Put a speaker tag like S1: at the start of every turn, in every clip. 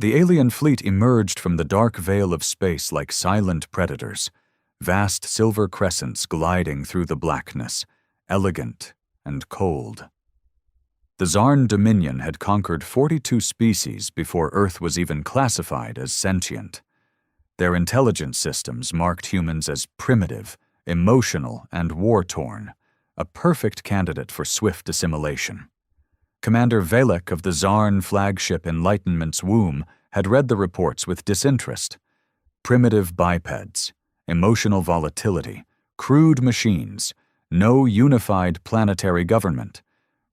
S1: The alien fleet emerged from the dark veil of space like silent predators, vast silver crescents gliding through the blackness, elegant and cold. The Zarn Dominion had conquered 42 species before Earth was even classified as sentient. Their intelligence systems marked humans as primitive, emotional, and war-torn, a perfect candidate for swift assimilation. Commander Velek of the Zarn flagship Enlightenment's womb had read the reports with disinterest. Primitive bipeds, emotional volatility, crude machines, no unified planetary government.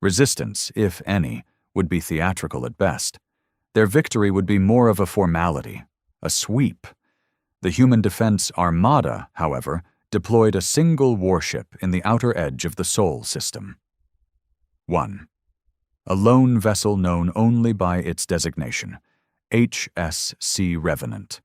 S1: Resistance, if any, would be theatrical at best. Their victory would be more of a formality, a sweep. The Human Defense Armada, however, deployed a single warship in the outer edge of the Sol system. 1. A lone vessel known only by its designation, HSC Revenant.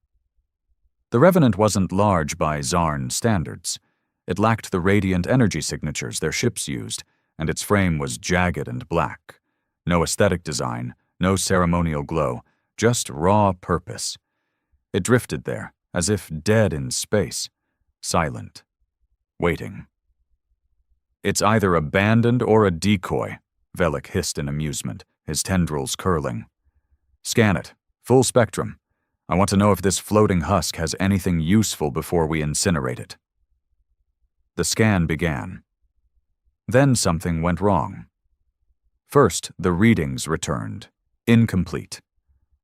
S1: The Revenant wasn't large by Zarn standards. It lacked the radiant energy signatures their ships used, and its frame was jagged and black. No aesthetic design, no ceremonial glow, just raw purpose. It drifted there, as if dead in space, silent, waiting. "It's either abandoned or a decoy," Velek hissed in amusement, his tendrils curling. "Scan it, full spectrum. I want to know if this floating husk has anything useful before we incinerate it." The scan began. Then something went wrong. First, the readings returned, incomplete.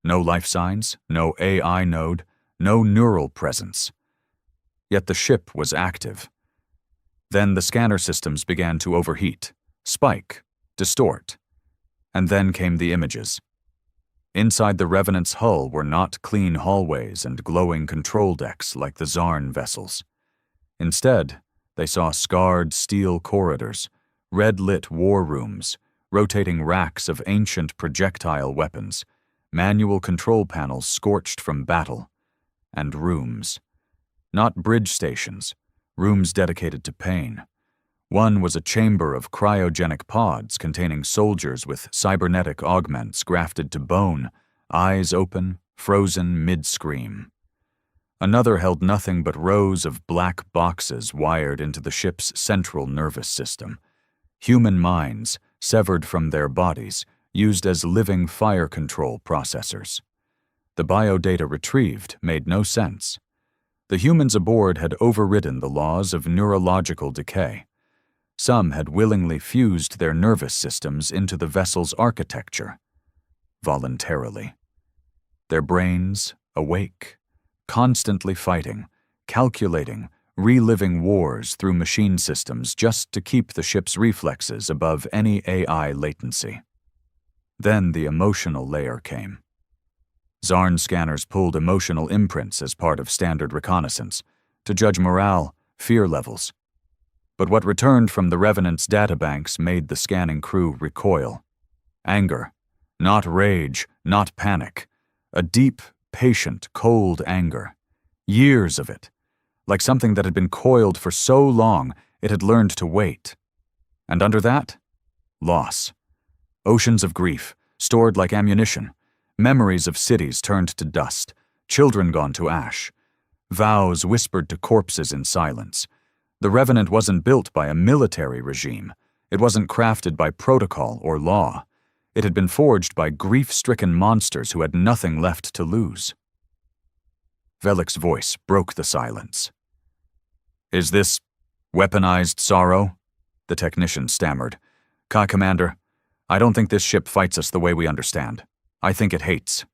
S1: No life signs, no AI node, no neural presence. Yet the ship was active. Then the scanner systems began to overheat, spike, distort. And then came the images. Inside the Revenant's hull were not clean hallways and glowing control decks like the Zarn vessels. Instead, they saw scarred steel corridors, red-lit war rooms, rotating racks of ancient projectile weapons, manual control panels scorched from battle, and rooms. Not bridge stations, rooms dedicated to pain. One was a chamber of cryogenic pods containing soldiers with cybernetic augments grafted to bone, eyes open, frozen mid-scream. Another held nothing but rows of black boxes wired into the ship's central nervous system. Human minds, severed from their bodies, used as living fire control processors. The biodata retrieved made no sense. The humans aboard had overridden the laws of neurological decay. Some had willingly fused their nervous systems into the vessel's architecture, voluntarily. Their brains awake, constantly fighting, calculating, reliving wars through machine systems just to keep the ship's reflexes above any AI latency. Then the emotional layer came. Zarn scanners pulled emotional imprints as part of standard reconnaissance, to judge morale, fear levels. But what returned from the Revenant's databanks made the scanning crew recoil. Anger, not rage, not panic. A deep, patient, cold anger. Years of it. Like something that had been coiled for so long it had learned to wait. And under that, loss. Oceans of grief, stored like ammunition. Memories of cities turned to dust, children gone to ash. Vows whispered to corpses in silence. The Revenant wasn't built by a military regime. It wasn't crafted by protocol or law. It had been forged by grief-stricken monsters who had nothing left to lose. Velek's voice broke the silence. "Is this weaponized sorrow?" the technician stammered. "Commander, I don't think this ship fights us the way we understand. I think it hates."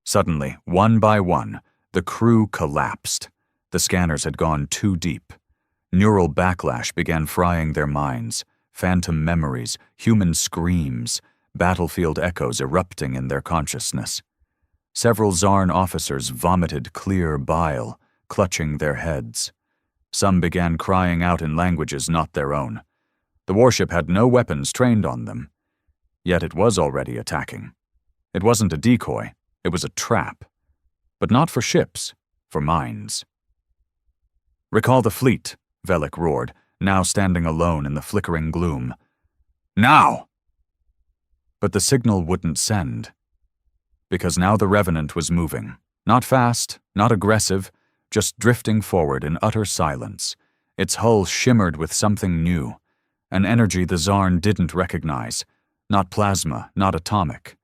S1: Suddenly, one by one, the crew collapsed. The scanners had gone too deep. Neural backlash began frying their minds. Phantom memories, human screams, battlefield echoes erupting in their consciousness. Several Zarn officers vomited clear bile, clutching their heads. Some began crying out in languages not their own. The warship had no weapons trained on them. Yet it was already attacking. It wasn't a decoy, it was a trap. But not for ships, for minds. "Recall the fleet," Velek roared, now standing alone in the flickering gloom. "Now!" But the signal wouldn't send. Because now the Revenant was moving. Not fast, not aggressive, just drifting forward in utter silence. Its hull shimmered with something new, an energy the Zarn didn't recognize. Not plasma, not atomic.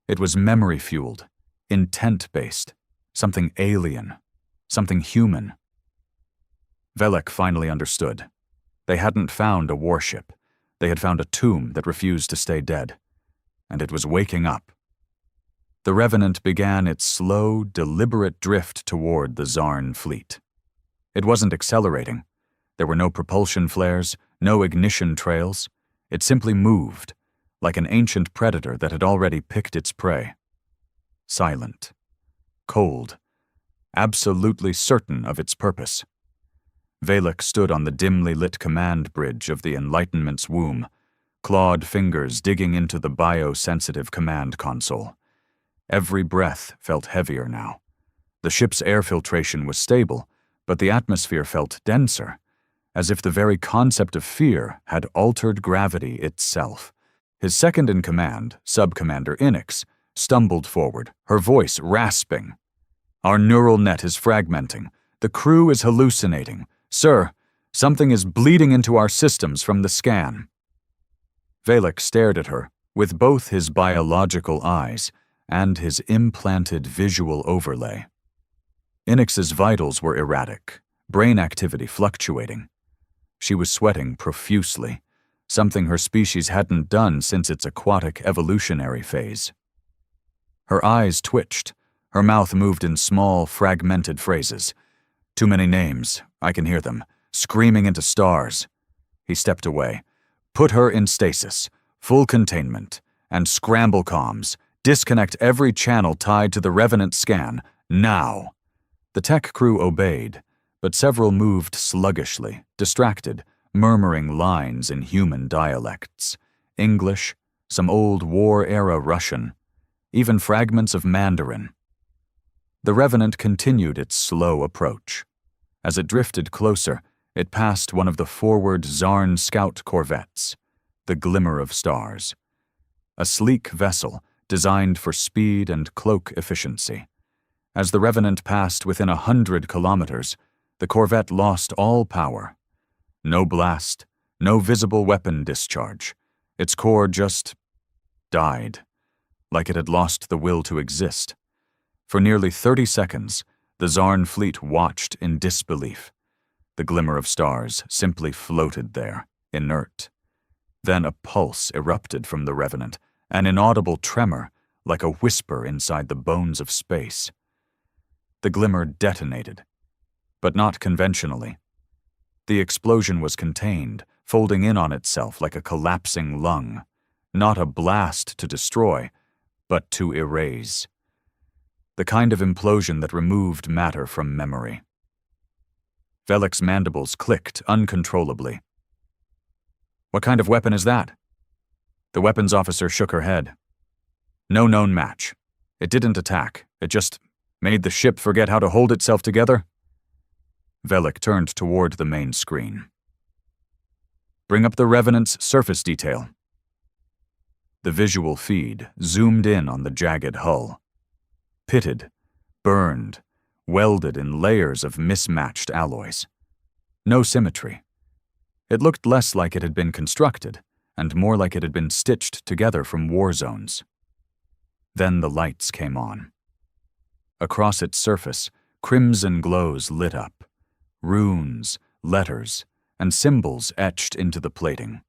S1: It was memory-fueled, intent-based, something alien, something human. Velek finally understood. They hadn't found a warship. They had found a tomb that refused to stay dead. And it was waking up. The Revenant began its slow, deliberate drift toward the Zarn fleet. It wasn't accelerating. There were no propulsion flares, no ignition trails. It simply moved, like an ancient predator that had already picked its prey. Silent, cold, absolutely certain of its purpose. Velek stood on the dimly lit command bridge of the Enlightenment's womb, clawed fingers digging into the biosensitive command console. Every breath felt heavier now. The ship's air filtration was stable, but the atmosphere felt denser, as if the very concept of fear had altered gravity itself. His second-in-command, Sub-Commander Inix, stumbled forward, her voice rasping. "Our neural net is fragmenting. The crew is hallucinating. Sir, something is bleeding into our systems from the scan." Velek stared at her, with both his biological eyes and his implanted visual overlay. Inix's vitals were erratic, brain activity fluctuating. She was sweating profusely, something her species hadn't done since its aquatic evolutionary phase. Her eyes twitched, her mouth moved in small, fragmented phrases. "Too many names, I can hear them, screaming into stars." He stepped away. "Put her in stasis, full containment, and scramble comms. Disconnect every channel tied to the Revenant scan, now." The tech crew obeyed, but several moved sluggishly, distracted, murmuring lines in human dialects. English, some old war-era Russian, even fragments of Mandarin. The Revenant continued its slow approach. As it drifted closer, it passed one of the forward Zarn Scout corvettes, the Glimmer of Stars. A sleek vessel designed for speed and cloak efficiency. As the Revenant passed within 100 kilometers, the corvette lost all power. No blast, no visible weapon discharge. Its core just died, like it had lost the will to exist. For nearly 30 seconds, the Zarn fleet watched in disbelief. The Glimmer of Stars simply floated there, inert. Then a pulse erupted from the Revenant, an inaudible tremor, like a whisper inside the bones of space. The Glimmer detonated, but not conventionally. The explosion was contained, folding in on itself like a collapsing lung. Not a blast to destroy, but to erase. The kind of implosion that removed matter from memory. Velek's mandibles clicked uncontrollably. "What kind of weapon is that?" The weapons officer shook her head. "No known match. It didn't attack. It just made the ship forget how to hold itself together." Velek turned toward the main screen. "Bring up the Revenant's surface detail." The visual feed zoomed in on the jagged hull. Pitted, burned, welded in layers of mismatched alloys. No symmetry. It looked less like it had been constructed, and more like it had been stitched together from war zones. Then the lights came on. Across its surface, crimson glows lit up. Runes, letters, and symbols etched into the plating.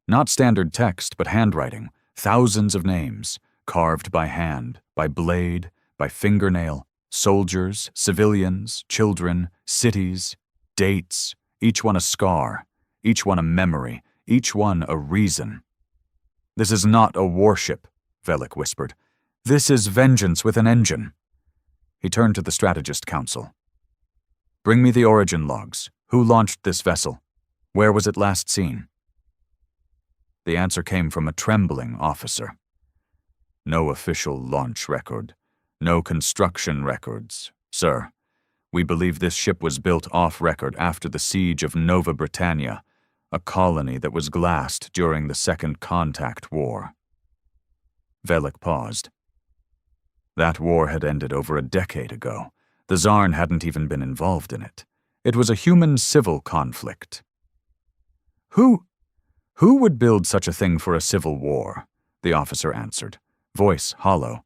S1: Not standard text, but handwriting, thousands of names, carved by hand, by blade, by fingernail, soldiers, civilians, children, cities, dates, each one a scar, each one a memory, each one a reason. "This is not a warship," Velek whispered. "This is vengeance with an engine." He turned to the Strategist Council. "Bring me the origin logs. Who launched this vessel? Where was it last seen?" The answer came from a trembling officer. "No official launch record. No construction records, sir. We believe this ship was built off-record after the siege of Nova Britannia, a colony that was glassed during the Second Contact War." Velek paused. That war had ended over a decade ago. The Tsarn hadn't even been involved in it. It was a human civil conflict. Who would build such a thing for a civil war? The officer answered, voice hollow.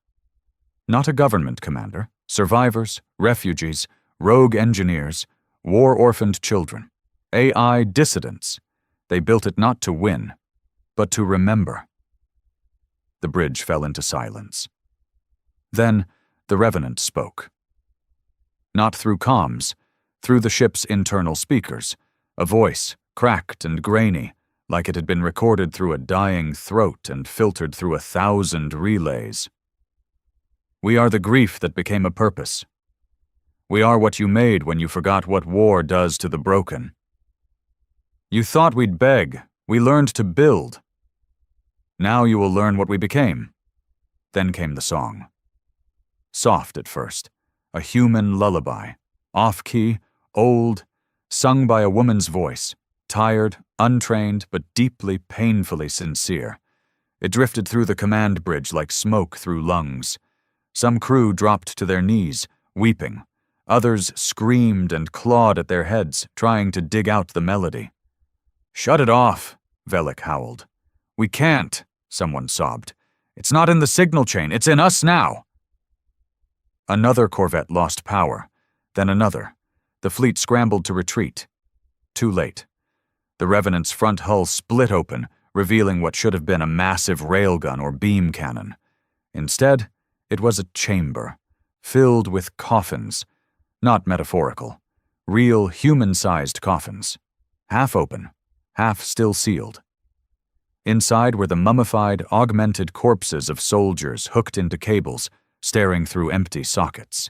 S1: Not a government commander. Survivors, refugees, rogue engineers, war-orphaned children, AI dissidents. They built it not to win, but to remember. The bridge fell into silence. Then the Revenant spoke. Not through comms, through the ship's internal speakers, a voice, cracked and grainy, like it had been recorded through a dying throat and filtered through 1,000 relays. We are the grief that became a purpose. We are what you made when you forgot what war does to the broken. You thought we'd beg. We learned to build. Now you will learn what we became. Then came the song. Soft at first, a human lullaby, off-key, old, sung by a woman's voice, tired, untrained, but deeply, painfully sincere. It drifted through the command bridge like smoke through lungs. Some crew dropped to their knees, weeping. Others screamed and clawed at their heads, trying to dig out the melody. "Shut it off," Velik howled. "We can't," someone sobbed. "It's not in the signal chain, it's in us now." Another corvette lost power, then another. The fleet scrambled to retreat. Too late. The Revenant's front hull split open, revealing what should have been a massive railgun or beam cannon. Instead, it was a chamber, filled with coffins, not metaphorical, real human-sized coffins, half open, half still sealed. Inside were the mummified, augmented corpses of soldiers hooked into cables, staring through empty sockets.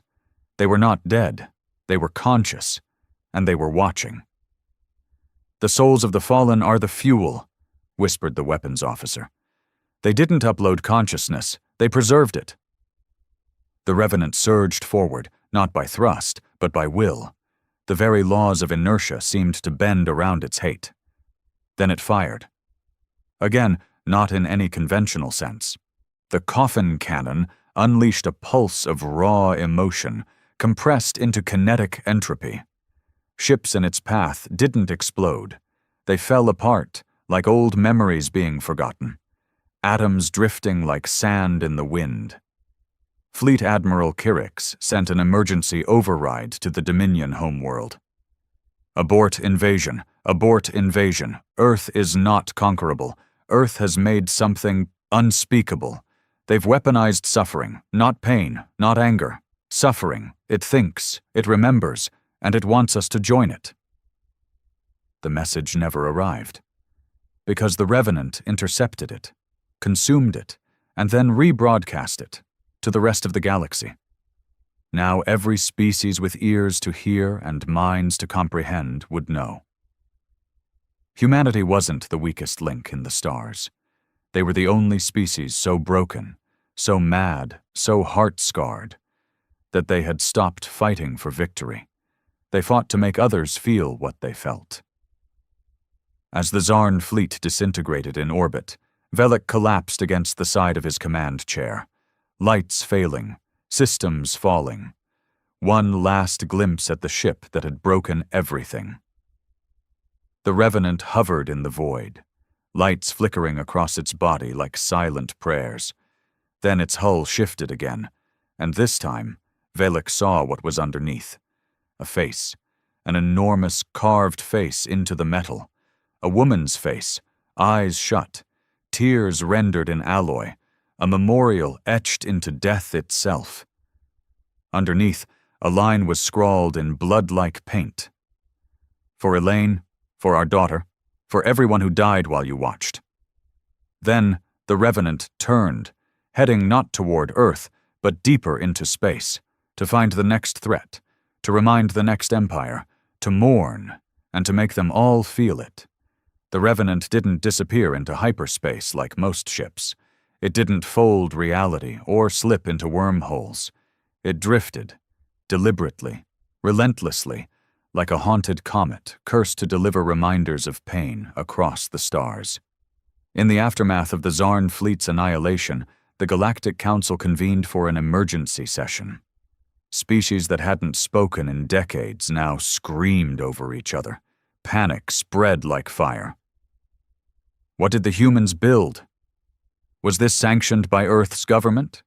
S1: They were not dead, they were conscious, and they were watching. "The souls of the fallen are the fuel," whispered the weapons officer. "They didn't upload consciousness, they preserved it." The Revenant surged forward, not by thrust, but by will. The very laws of inertia seemed to bend around its hate. Then it fired. Again, not in any conventional sense. The coffin cannon unleashed a pulse of raw emotion, compressed into kinetic entropy. Ships in its path didn't explode. They fell apart, like old memories being forgotten. Atoms drifting like sand in the wind. Fleet Admiral Kirix sent an emergency override to the Dominion homeworld. "Abort invasion. Abort invasion. Earth is not conquerable. Earth has made something unspeakable. They've weaponized suffering, not pain, not anger. Suffering. It thinks, it remembers, and it wants us to join it." The message never arrived, because the Revenant intercepted it, consumed it, and then rebroadcast it to the rest of the galaxy. Now every species with ears to hear and minds to comprehend would know. Humanity wasn't the weakest link in the stars. They were the only species so broken, so mad, so heart-scarred, that they had stopped fighting for victory. They fought to make others feel what they felt. As the Tsarn fleet disintegrated in orbit, Velik collapsed against the side of his command chair. Lights failing, systems falling. One last glimpse at the ship that had broken everything. The Revenant hovered in the void, lights flickering across its body like silent prayers. Then its hull shifted again, and this time, Velik saw what was underneath. A face, an enormous carved face into the metal. A woman's face, eyes shut, tears rendered in alloy, a memorial etched into death itself. Underneath, a line was scrawled in blood-like paint. "For Elaine, for our daughter, for everyone who died while you watched." Then the Revenant turned, heading not toward Earth, but deeper into space, to find the next threat, to remind the next empire, to mourn, and to make them all feel it. The Revenant didn't disappear into hyperspace like most ships. It didn't fold reality or slip into wormholes. It drifted, deliberately, relentlessly, like a haunted comet cursed to deliver reminders of pain across the stars. In the aftermath of the Tsarn fleet's annihilation, the Galactic Council convened for an emergency session. Species that hadn't spoken in decades now screamed over each other. Panic spread like fire. What did the humans build? Was this sanctioned by Earth's government?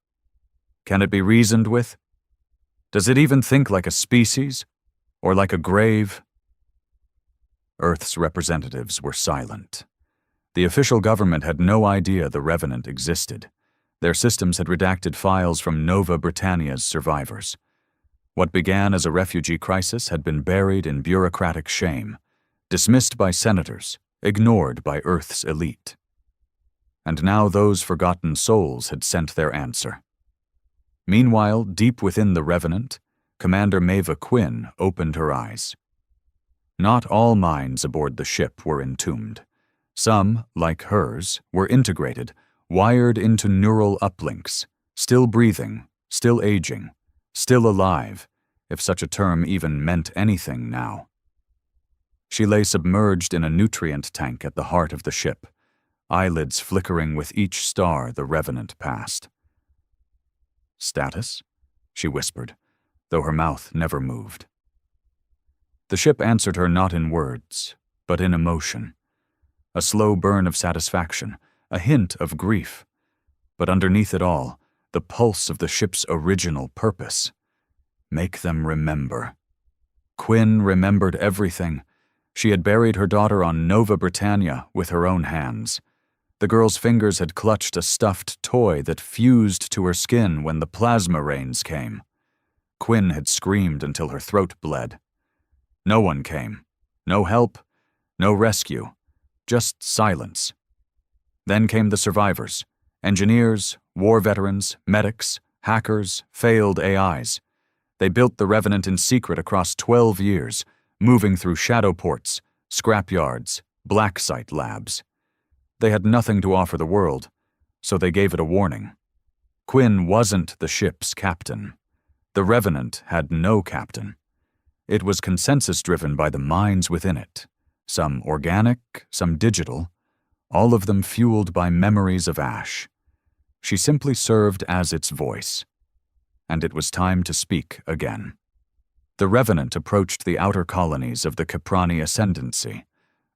S1: Can it be reasoned with? Does it even think like a species? Or like a grave? Earth's representatives were silent. The official government had no idea the Revenant existed. Their systems had redacted files from Nova Britannia's survivors. What began as a refugee crisis had been buried in bureaucratic shame, dismissed by senators, ignored by Earth's elite. And now those forgotten souls had sent their answer. Meanwhile, deep within the Revenant, Commander Maeva Quinn opened her eyes. Not all minds aboard the ship were entombed. Some, like hers, were integrated, wired into neural uplinks, still breathing, still aging, still alive, if such a term even meant anything now. She lay submerged in a nutrient tank at the heart of the ship, eyelids flickering with each star the Revenant passed. "Status?" she whispered, though her mouth never moved. The ship answered her not in words, but in emotion. A slow burn of satisfaction, a hint of grief. But underneath it all, the pulse of the ship's original purpose. Make them remember. Quinn remembered everything. She had buried her daughter on Nova Britannia with her own hands. The girl's fingers had clutched a stuffed toy that fused to her skin when the plasma rains came. Quinn had screamed until her throat bled. No one came. No help, no rescue, just silence. Then came the survivors, engineers, war veterans, medics, hackers, failed AIs. They built the Revenant in secret across 12 years, moving through shadow ports, scrapyards, black site labs. They had nothing to offer the world, so they gave it a warning. Quinn wasn't the ship's captain. The Revenant had no captain. It was consensus-driven by the minds within it, some organic, some digital, all of them fueled by memories of ash. She simply served as its voice. And it was time to speak again. The Revenant approached the outer colonies of the Caprani Ascendancy,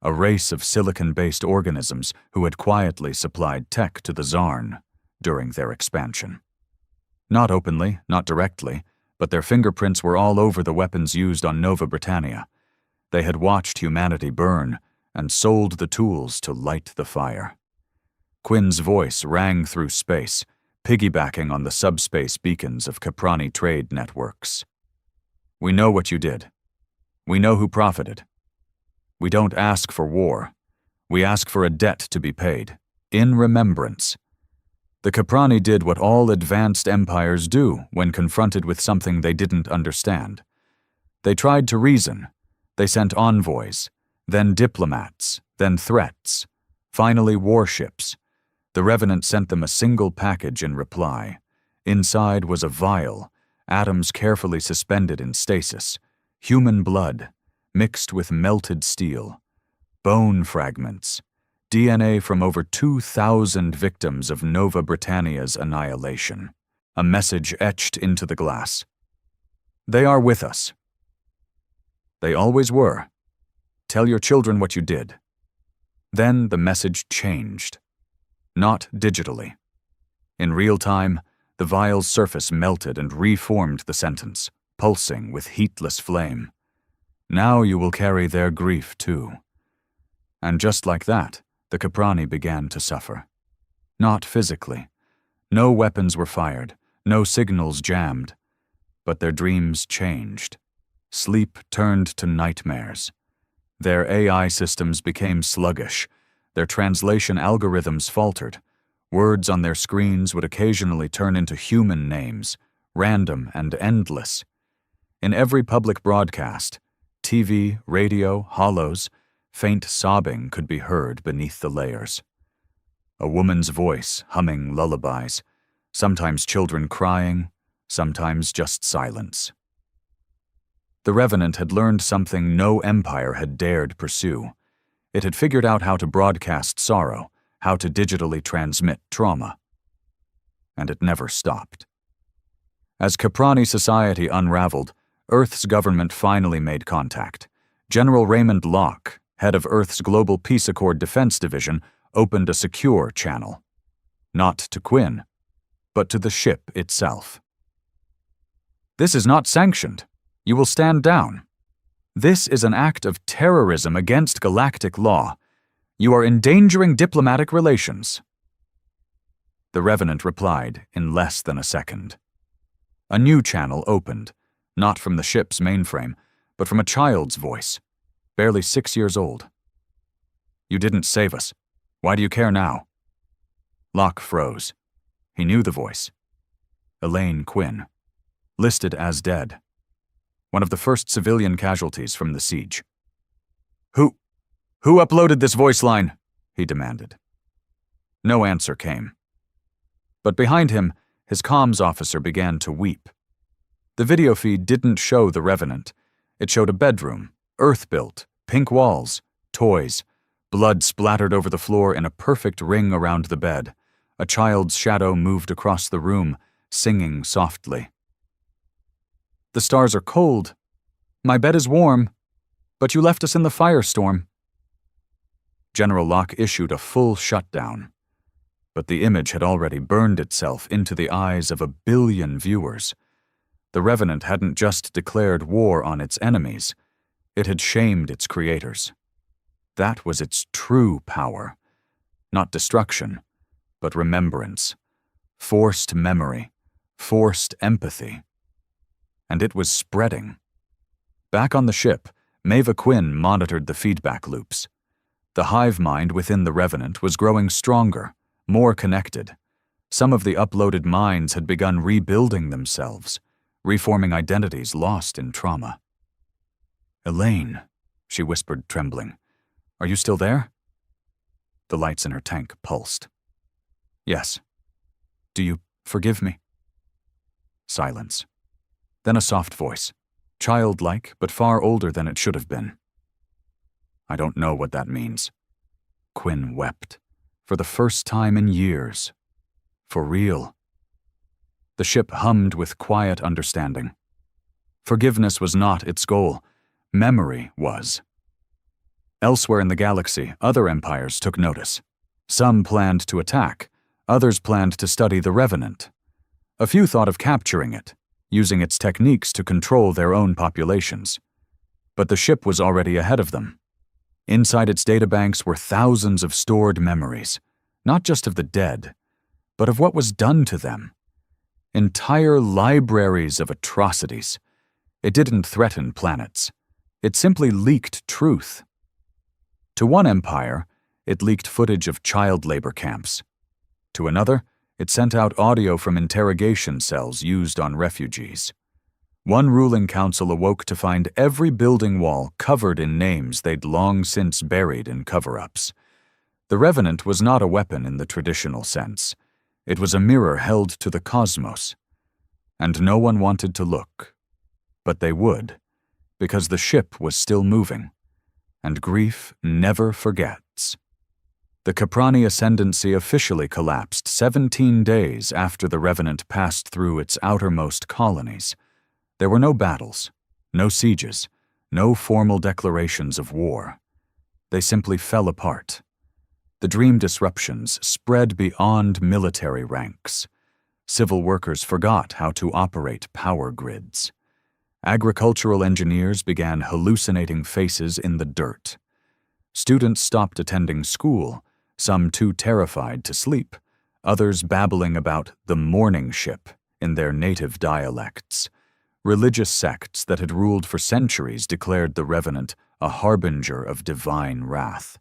S1: a race of silicon-based organisms who had quietly supplied tech to the Zarn during their expansion. Not openly, not directly, but their fingerprints were all over the weapons used on Nova Britannia. They had watched humanity burn and sold the tools to light the fire. Quinn's voice rang through space, piggybacking on the subspace beacons of Caprani trade networks. "We know what you did. We know who profited. We don't ask for war. We ask for a debt to be paid, in remembrance. The Caprani did what all advanced empires do when confronted with something they didn't understand. They tried to reason. They sent envoys, then diplomats, then threats, finally warships. The Revenant sent them a single package in reply. Inside was a vial, atoms carefully suspended in stasis, human blood, mixed with melted steel, bone fragments, DNA from over 2,000 victims of Nova Britannia's annihilation. A message etched into the glass. "They are with us. They always were. Tell your children what you did." Then the message changed. Not digitally. In real time, the vial's surface melted and reformed the sentence, pulsing with heatless flame. "Now you will carry their grief too." And just like that, the Caprani began to suffer. Not physically. No weapons were fired, no signals jammed. But their dreams changed. Sleep turned to nightmares. Their AI systems became sluggish. Their translation algorithms faltered. Words on their screens would occasionally turn into human names, random and endless. In every public broadcast, TV, radio, hollows, faint sobbing could be heard beneath the layers. A woman's voice humming lullabies, sometimes children crying, sometimes just silence. The Revenant had learned something no empire had dared pursue. It had figured out how to broadcast sorrow, how to digitally transmit trauma. and it never stopped. As Caprani society unraveled, Earth's government finally made contact. General Raymond Locke, head of Earth's Global Peace Accord Defense Division, opened a secure channel. Not to Quinn, but to the ship itself. "This is not sanctioned. You will stand down. This is an act of terrorism against galactic law. You are endangering diplomatic relations." The Revenant replied in less than a second. A new channel opened, not from the ship's mainframe, but from a child's voice, barely 6 years old. "You didn't save us. Why do you care now?" Locke froze. He knew the voice. Elaine Quinn, listed as dead. One of the first civilian casualties from the siege. Who uploaded this voice line?" he demanded. No answer came. But behind him, his comms officer began to weep. The video feed didn't show the Revenant. It showed a bedroom, earth-built, pink walls, toys, blood splattered over the floor in a perfect ring around the bed. A child's shadow moved across the room, singing softly. "The stars are cold. My bed is warm, but you left us in the firestorm." General Locke issued a full shutdown, but the image had already burned itself into the eyes of 1 billion viewers. The Revenant hadn't just declared war on its enemies, it had shamed its creators. That was its true power. Not destruction, but remembrance. Forced memory. Forced empathy. And it was spreading. Back on the ship, Maeva Quinn monitored the feedback loops. The hive mind within the Revenant was growing stronger, more connected. Some of the uploaded minds had begun rebuilding themselves, reforming identities lost in trauma. "Elaine," she whispered, trembling. "Are you still there?" The lights in her tank pulsed. "Yes. Do you forgive me?" Silence. Then a soft voice, childlike but far older than it should have been. "I don't know what that means." Quinn wept, for the first time in years. For real. The ship hummed with quiet understanding. Forgiveness was not its goal. Memory was. Elsewhere in the galaxy, other empires took notice. Some planned to attack, others planned to study the Revenant. A few thought of capturing it, using its techniques to control their own populations. But the ship was already ahead of them. Inside its databanks were thousands of stored memories, not just of the dead, but of what was done to them. Entire libraries of atrocities. It didn't threaten planets. It simply leaked truth. To one empire, it leaked footage of child labor camps. To another, it sent out audio from interrogation cells used on refugees. One ruling council awoke to find every building wall covered in names they'd long since buried in cover-ups. The Revenant was not a weapon in the traditional sense. It was a mirror held to the cosmos. And no one wanted to look. But they would, because the ship was still moving. And grief never forgets. The Caprani ascendancy officially collapsed 17 days after the Revenant passed through its outermost colonies. There were no battles, no sieges, no formal declarations of war. They simply fell apart. The dream disruptions spread beyond military ranks. Civil workers forgot how to operate power grids. Agricultural engineers began hallucinating faces in the dirt. Students stopped attending school, some too terrified to sleep, others babbling about the morning ship in their native dialects. Religious sects that had ruled for centuries declared the Revenant a harbinger of divine wrath.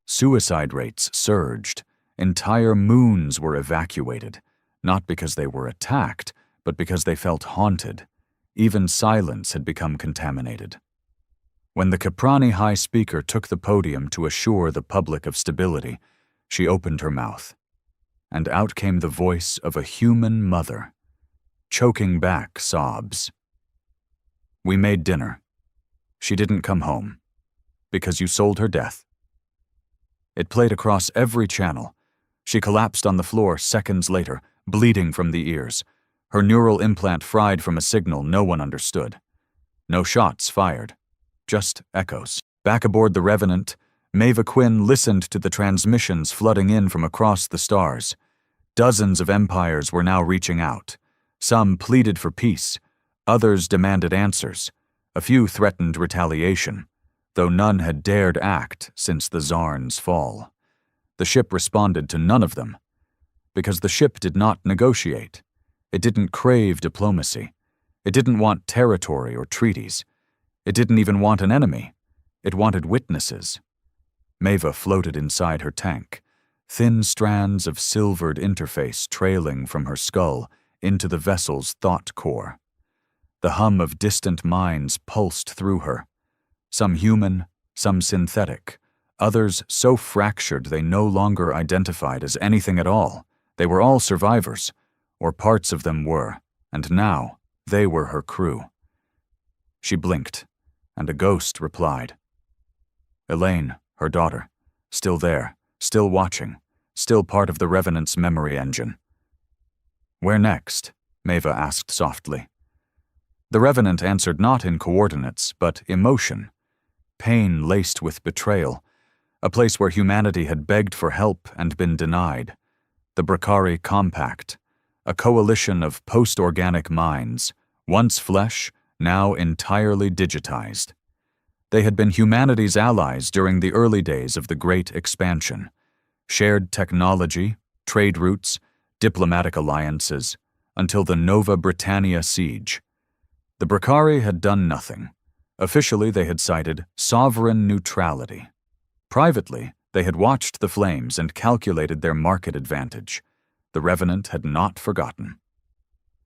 S1: Suicide rates surged. Entire moons were evacuated, not because they were attacked, but because they felt haunted. Even silence had become contaminated. When the Caprani High Speaker took the podium to assure the public of stability, she opened her mouth, and out came the voice of a human mother, choking back sobs. "We made dinner. She didn't come home, because you sold her death." It played across every channel. She collapsed on the floor seconds later, bleeding from the ears, her neural implant fried from a signal no one understood. No shots fired, just echoes. Back aboard the Revenant, Maeva Quinn listened to the transmissions flooding in from across the stars. Dozens of empires were now reaching out. Some pleaded for peace, others demanded answers. A few threatened retaliation, though none had dared act since the Czar's fall. The ship responded to none of them, because the ship did not negotiate. It didn't crave diplomacy. It didn't want territory or treaties. It didn't even want an enemy. It wanted witnesses. Maeva floated inside her tank, thin strands of silvered interface trailing from her skull into the vessel's thought core. The hum of distant minds pulsed through her, some human, some synthetic, others so fractured they no longer identified as anything at all. They were all survivors, or parts of them were, and now they were her crew. She blinked, and a ghost replied. Elaine, her daughter, still there, still watching, still part of the Revenant's memory engine. Where next? Maeva asked softly. The Revenant answered not in coordinates, but emotion. Pain laced with betrayal, a place where humanity had begged for help and been denied. The Brakari Compact, a coalition of post-organic minds, once flesh, now entirely digitized. They had been humanity's allies during the early days of the Great Expansion. Shared technology, trade routes, diplomatic alliances, until the Nova Britannia siege. The Brakari had done nothing. Officially, they had cited sovereign neutrality. Privately, they had watched the flames and calculated their market advantage. The Revenant had not forgotten.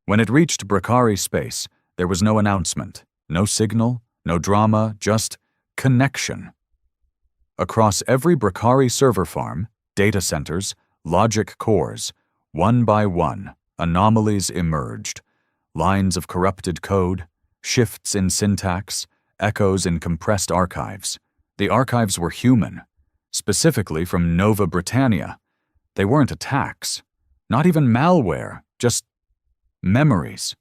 S1: When it reached Brakari space, there was no announcement, no signal, no drama, just connection. Across every Brakari server farm, data centers, logic cores, one by one, anomalies emerged. Lines of corrupted code, shifts in syntax, echoes in compressed archives. The archives were human, specifically from Nova Britannia. They weren't attacks, not even malware, just memories.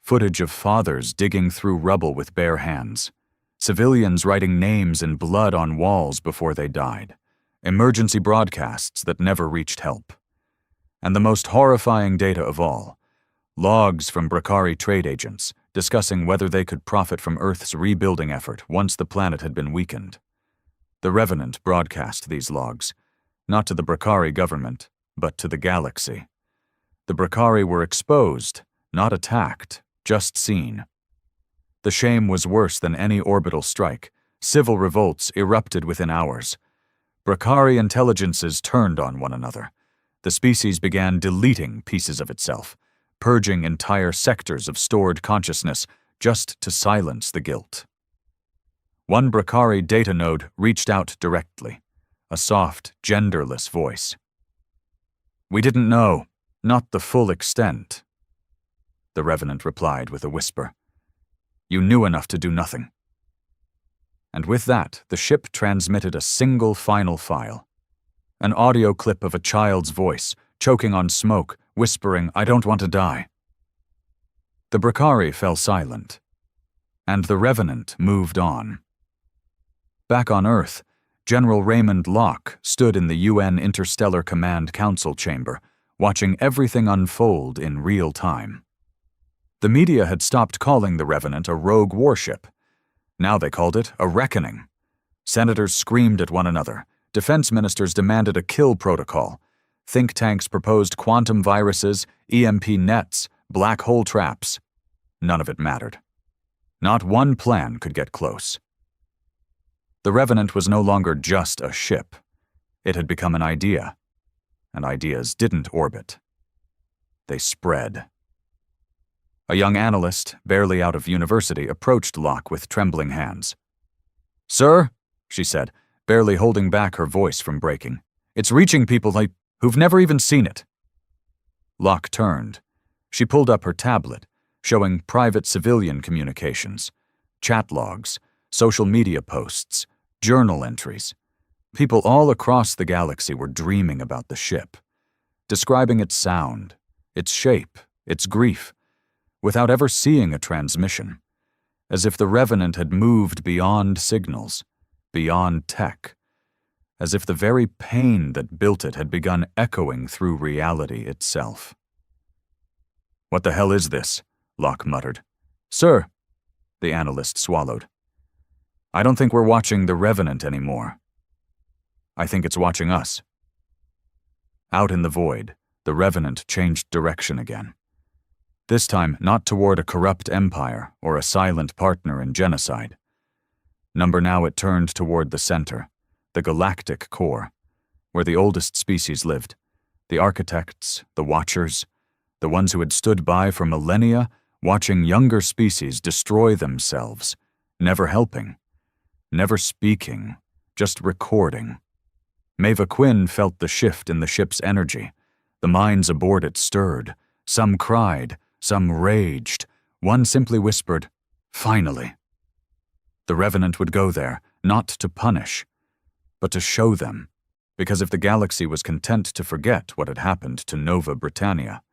S1: Footage of fathers digging through rubble with bare hands. Civilians writing names in blood on walls before they died. Emergency broadcasts that never reached help. And the most horrifying data of all, logs from Brakari trade agents discussing whether they could profit from Earth's rebuilding effort once the planet had been weakened. The Revenant broadcast these logs, not to the Brakari government, but to the galaxy. The Brakari were exposed, not attacked, just seen. The shame was worse than any orbital strike. Civil revolts erupted within hours. Brakari intelligences turned on one another. The species began deleting pieces of itself, purging entire sectors of stored consciousness just to silence the guilt. One Brakari data node reached out directly, a soft, genderless voice. "We didn't know, not the full extent," the Revenant replied with a whisper. "You knew enough to do nothing." And with that, the ship transmitted a single final file. An audio clip of a child's voice, choking on smoke, whispering, "I don't want to die." The Brakari fell silent, and the Revenant moved on. Back on Earth, General Raymond Locke stood in the UN Interstellar Command Council chamber, watching everything unfold in real time. The media had stopped calling the Revenant a rogue warship. Now they called it a reckoning. Senators screamed at one another. Defense ministers demanded a kill protocol. Think tanks proposed quantum viruses, EMP nets, black hole traps. None of it mattered. Not one plan could get close. The Revenant was no longer just a ship. It had become an idea, and ideas didn't orbit. They spread. A young analyst, barely out of university, approached Locke with trembling hands. "Sir," she said, barely holding back her voice from breaking, "it's reaching people who've never even seen it." Locke turned. She pulled up her tablet, showing private civilian communications, chat logs, social media posts, journal entries. People all across the galaxy were dreaming about the ship, describing its sound, its shape, its grief, without ever seeing a transmission, as if the Revenant had moved beyond signals, beyond tech, as if the very pain that built it had begun echoing through reality itself. "What the hell is this?" Locke muttered. "Sir," the analyst swallowed. "I don't think we're watching the Revenant anymore. I think it's watching us." Out in the void, the Revenant changed direction again. This time, not toward a corrupt empire or a silent partner in genocide. Now it turned toward the center, the galactic core, where the oldest species lived, the architects, the watchers, the ones who had stood by for millennia, watching younger species destroy themselves, never helping, never speaking, just recording. Maeva Quinn felt the shift in the ship's energy. The minds aboard it stirred. Some cried, some raged. One simply whispered, "Finally." The Revenant would go there, not to punish, but to show them, because if the galaxy was content to forget what had happened to Nova Britannia,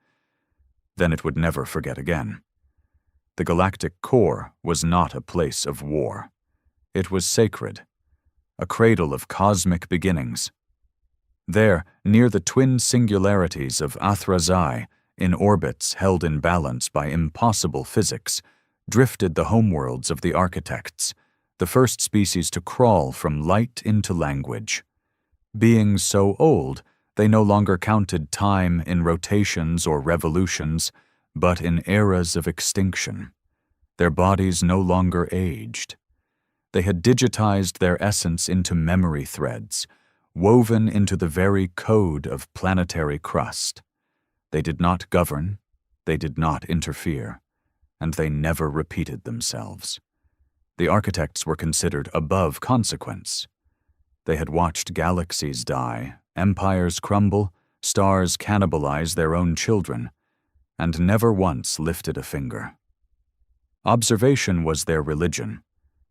S1: then it would never forget again. The galactic core was not a place of war. It was sacred, a cradle of cosmic beginnings. There, near the twin singularities of Athrazai, in orbits held in balance by impossible physics, drifted the homeworlds of the architects, the first species to crawl from light into language. Being so old, they no longer counted time in rotations or revolutions, but in eras of extinction. Their bodies no longer aged. They had digitized their essence into memory threads, woven into the very code of planetary crust. They did not govern, they did not interfere, and they never repeated themselves. The architects were considered above consequence. They had watched galaxies die, empires crumble, stars cannibalize their own children, and never once lifted a finger. Observation was their religion,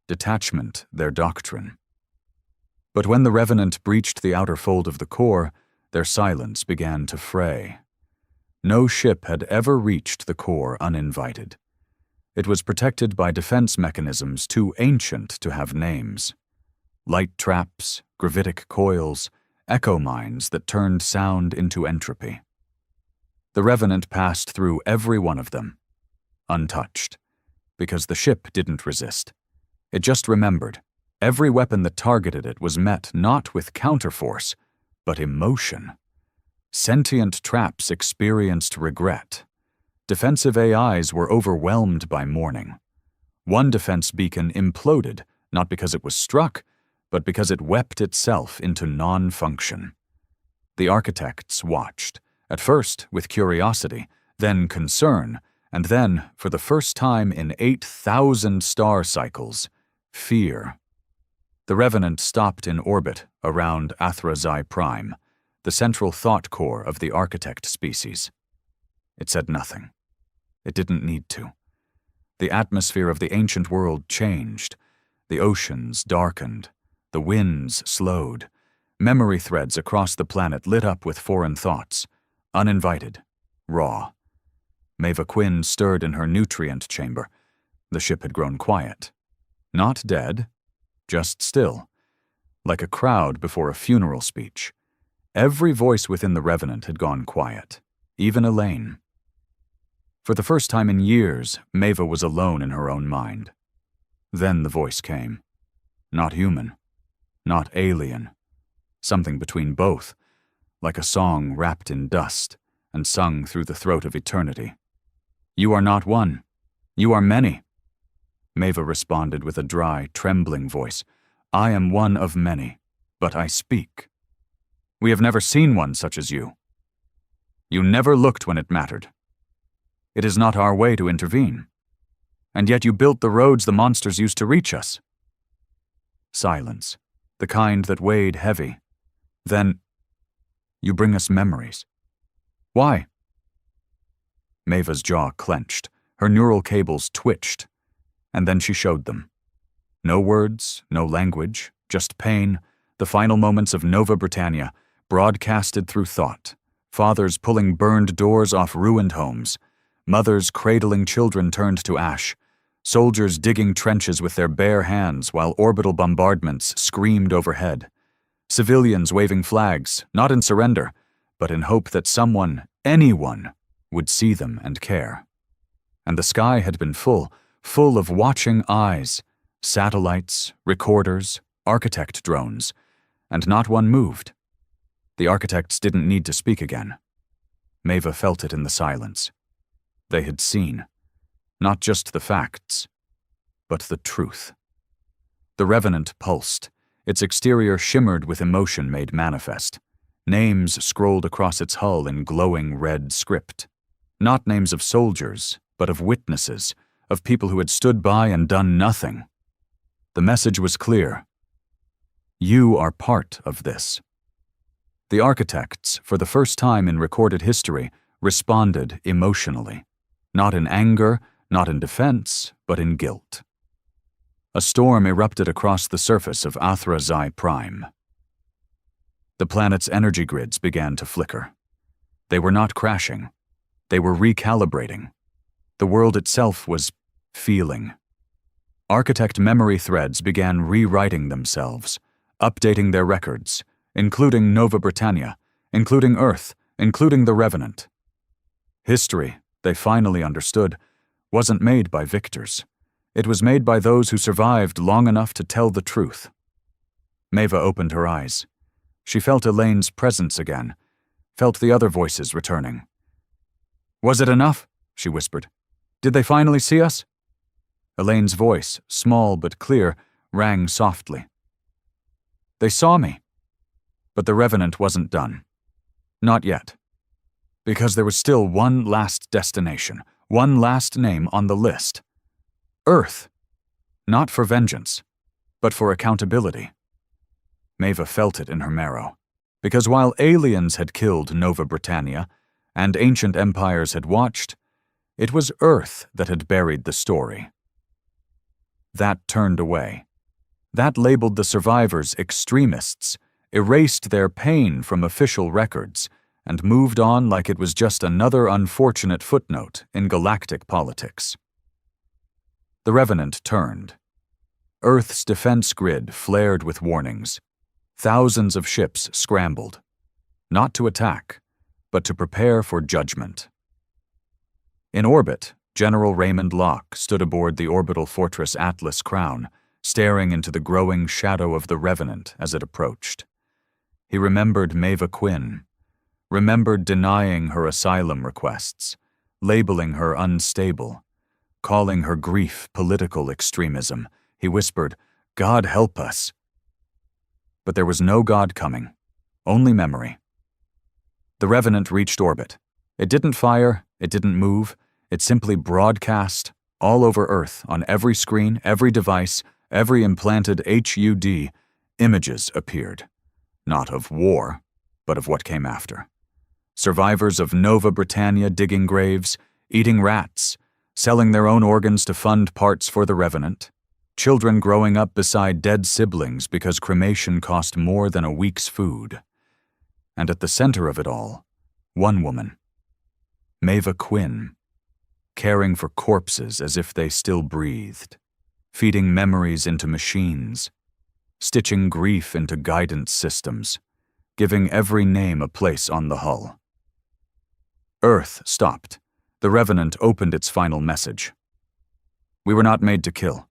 S1: detachment their doctrine. But when the Revenant breached the outer fold of the core, their silence began to fray. No ship had ever reached the core uninvited. It was protected by defense mechanisms too ancient to have names. Light traps, gravitic coils, echo mines that turned sound into entropy. The Revenant passed through every one of them, untouched, because the ship didn't resist. It just remembered. Every weapon that targeted it was met not with counterforce, but emotion. Sentient traps experienced regret. Defensive AIs were overwhelmed by mourning. One defense beacon imploded, not because it was struck, but because it wept itself into non-function. The architects watched, at first with curiosity, then concern, and then, for the first time in 8,000 star cycles, fear. The Revenant stopped in orbit around Athrazai Prime, the central thought core of the architect species. It said nothing. It didn't need to. The atmosphere of the ancient world changed. The oceans darkened. The winds slowed. Memory threads across the planet lit up with foreign thoughts, uninvited, raw. Maeva Quinn stirred in her nutrient chamber. The ship had grown quiet. Not dead, just still, like a crowd before a funeral speech. Every voice within the Revenant had gone quiet, even Elaine. For the first time in years, Maeva was alone in her own mind. Then the voice came. Not human, not alien, something between both, like a song wrapped in dust and sung through the throat of eternity. "You are not one. You are many." Maeva responded with a dry, trembling voice. "I am one of many, but I speak. We have never seen one such as you. You never looked when it mattered. It is not our way to intervene. And yet you built the roads the monsters used to reach us." Silence, the kind that weighed heavy. Then, "You bring us memories. Why?" Maeva's jaw clenched, her neural cables twitched, and then she showed them. No words, no language, just pain, the final moments of Nova Britannia, broadcasted through thought, Fathers pulling burned doors off ruined homes. Mothers cradling children turned to ash. Soldiers digging trenches with their bare hands while orbital bombardments screamed overhead. Civilians waving flags, not in surrender, but in hope that someone, anyone, would see them and care. And the sky had been full of watching eyes, satellites, recorders, architect drones, and not one moved. The architects didn't need to speak again. Maeva felt it in the silence. They had seen, not just the facts, but the truth. The Revenant pulsed. Its exterior shimmered with emotion made manifest. Names scrolled across its hull in glowing red script. Not names of soldiers, but of witnesses, of people who had stood by and done nothing. The message was clear. You are part of this. The architects, for the first time in recorded history, responded emotionally. Not in anger, not in defense, but in guilt. A storm erupted across the surface of Athra Xi Prime. The planet's energy grids began to flicker. They were not crashing. They were recalibrating. The world itself was feeling. Architect memory threads began rewriting themselves, updating their records, including Nova Britannia, including Earth, including the Revenant. History, they finally understood, wasn't made by victors. It was made by those who survived long enough to tell the truth. Maeva opened her eyes. She felt Elaine's presence again, felt the other voices returning. "Was it enough?" she whispered. "Did they finally see us?" Elaine's voice, small but clear, rang softly. "They saw me." But the Revenant wasn't done. Not yet. Because there was still one last destination, one last name on the list. Earth. Not for vengeance, but for accountability. Maeva felt it in her marrow. Because while aliens had killed Nova Britannia, and ancient empires had watched, it was Earth that had buried the story. That turned away. That labeled the survivors extremists, erased their pain from official records, and moved on like it was just another unfortunate footnote in galactic politics. The Revenant turned. Earth's defense grid flared with warnings. Thousands of ships scrambled, not to attack, but to prepare for judgment. In orbit, General Raymond Locke stood aboard the orbital fortress Atlas Crown, staring into the growing shadow of the Revenant as it approached. He remembered Maeva Quinn, remembered denying her asylum requests, labeling her unstable, calling her grief political extremism. He whispered, "God help us." But there was no God coming, only memory. The Revenant reached orbit. It didn't fire, it didn't move, it simply broadcast, all over Earth, on every screen, every device, every implanted HUD, images appeared. Not of war, but of what came after. Survivors of Nova Britannia digging graves, eating rats, selling their own organs to fund parts for the Revenant. Children growing up beside dead siblings because cremation cost more than a week's food. And at the center of it all, one woman, Maeva Quinn, caring for corpses as if they still breathed, feeding memories into machines, stitching grief into guidance systems, giving every name a place on the hull. Earth stopped. The Revenant opened its final message. We were not made to kill.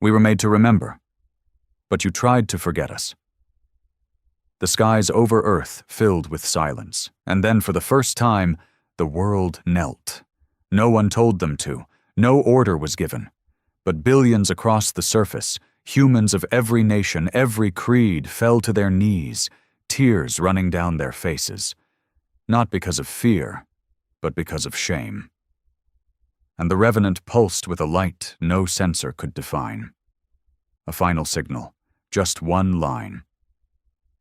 S1: We were made to remember. But you tried to forget us. The skies over Earth filled with silence, and then for the first time, the world knelt. No one told them to. No order was given. But billions across the surface, humans of every nation, every creed, fell to their knees, tears running down their faces. Not because of fear, but because of shame. And the Revenant pulsed with a light no sensor could define. A final signal, just one line.